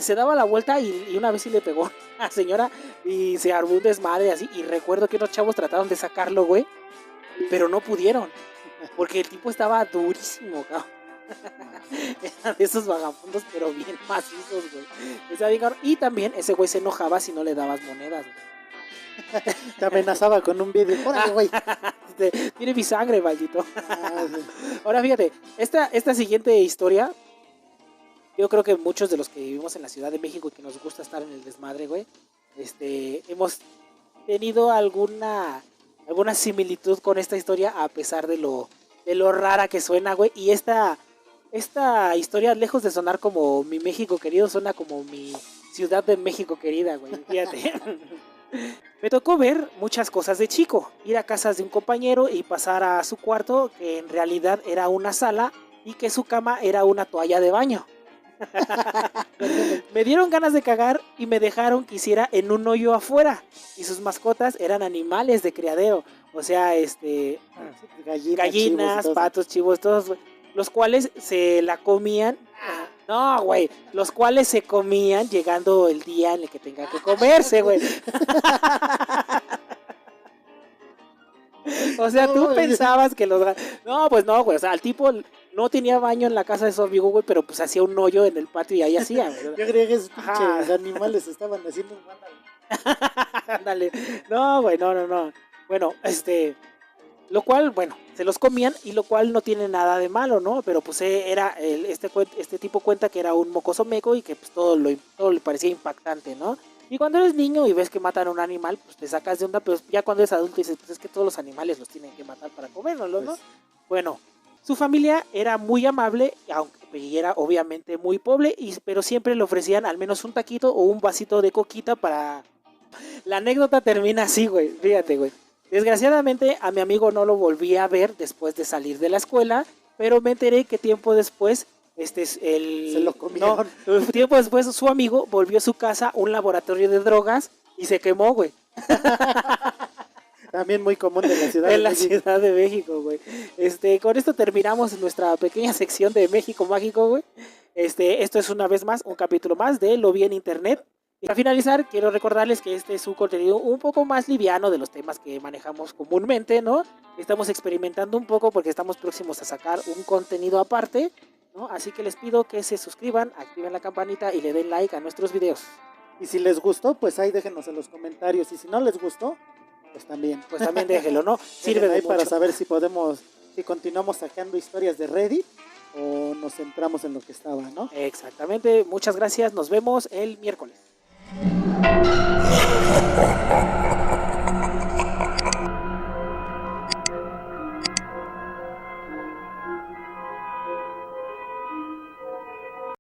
se daba la vuelta y una vez sí le pegó a la señora y se armó un desmadre así. Y recuerdo que unos chavos trataron de sacarlo, güey, pero no pudieron, porque el tipo estaba durísimo, cabrón. Era de esos vagabundos, pero bien macizos, güey. Y también ese güey se enojaba si no le dabas monedas, güey. Te amenazaba con un vídeo. ¡Órale, güey! Tiene mi sangre, maldito. Ahora fíjate, esta siguiente historia, yo creo que muchos de los que vivimos en la Ciudad de México y que nos gusta estar en el desmadre, güey, hemos tenido alguna similitud con esta historia a pesar de lo rara que suena, güey. Y esta esta historia, lejos de sonar como mi México querido, suena como mi Ciudad de México querida, güey. Fíjate. Me tocó ver muchas cosas de chico. Ir a casas de un compañero y pasar a su cuarto, que en realidad era una sala, y que su cama era una toalla de baño. Me dieron ganas de cagar y me dejaron que hiciera en un hoyo afuera. Y sus mascotas eran animales de criadero. O sea, gallinas, chivos, patos, chivos, todos, güey, los cuales se la comían. No, güey, los cuales se comían llegando el día en el que tengan que comerse, güey. O sea, tú pensabas que los... No, pues no, güey, o sea, el tipo no tenía baño en la casa de su amigo, güey, pero pues hacía un hoyo en el patio y ahí hacía, güey. Yo creía que esos pinches animales estaban haciendo un vándalo. Ándale. No, güey, no. Bueno, lo cual, bueno, se los comían y lo cual no tiene nada de malo, ¿no? Pero pues este tipo cuenta que era un mocoso meco y que pues todo le parecía impactante, ¿no? Y cuando eres niño y ves que matan a un animal, pues te sacas de onda, pero ya cuando eres adulto dices, pues es que todos los animales los tienen que matar para comérnoslos, ¿no? Pues... Bueno, su familia era muy amable, aunque era obviamente muy pobre, pero siempre le ofrecían al menos un taquito o un vasito de coquita para... La anécdota termina así, güey, fíjate, güey. Desgraciadamente a mi amigo no lo volví a ver después de salir de la escuela, pero me enteré que tiempo después se lo comieron. No, tiempo después su amigo volvió a su casa un laboratorio de drogas y se quemó, güey. También muy común de la Ciudad de México. Ciudad de México, güey. Con esto terminamos nuestra pequeña sección de México Mágico, güey. Esto es una vez más un capítulo más de Lo Vi en Internet. Y para finalizar, quiero recordarles que este es un contenido un poco más liviano de los temas que manejamos comúnmente, ¿no? Estamos experimentando un poco porque estamos próximos a sacar un contenido aparte, ¿no? Así que les pido que se suscriban, activen la campanita y le den like a nuestros videos. Y si les gustó, pues ahí déjenos en los comentarios. Y si no les gustó, pues también déjenlo, ¿no? Sirve de ahí mucho para saber si continuamos sacando historias de Reddit o nos centramos en lo que estaba, ¿no? Exactamente, muchas gracias, nos vemos el miércoles.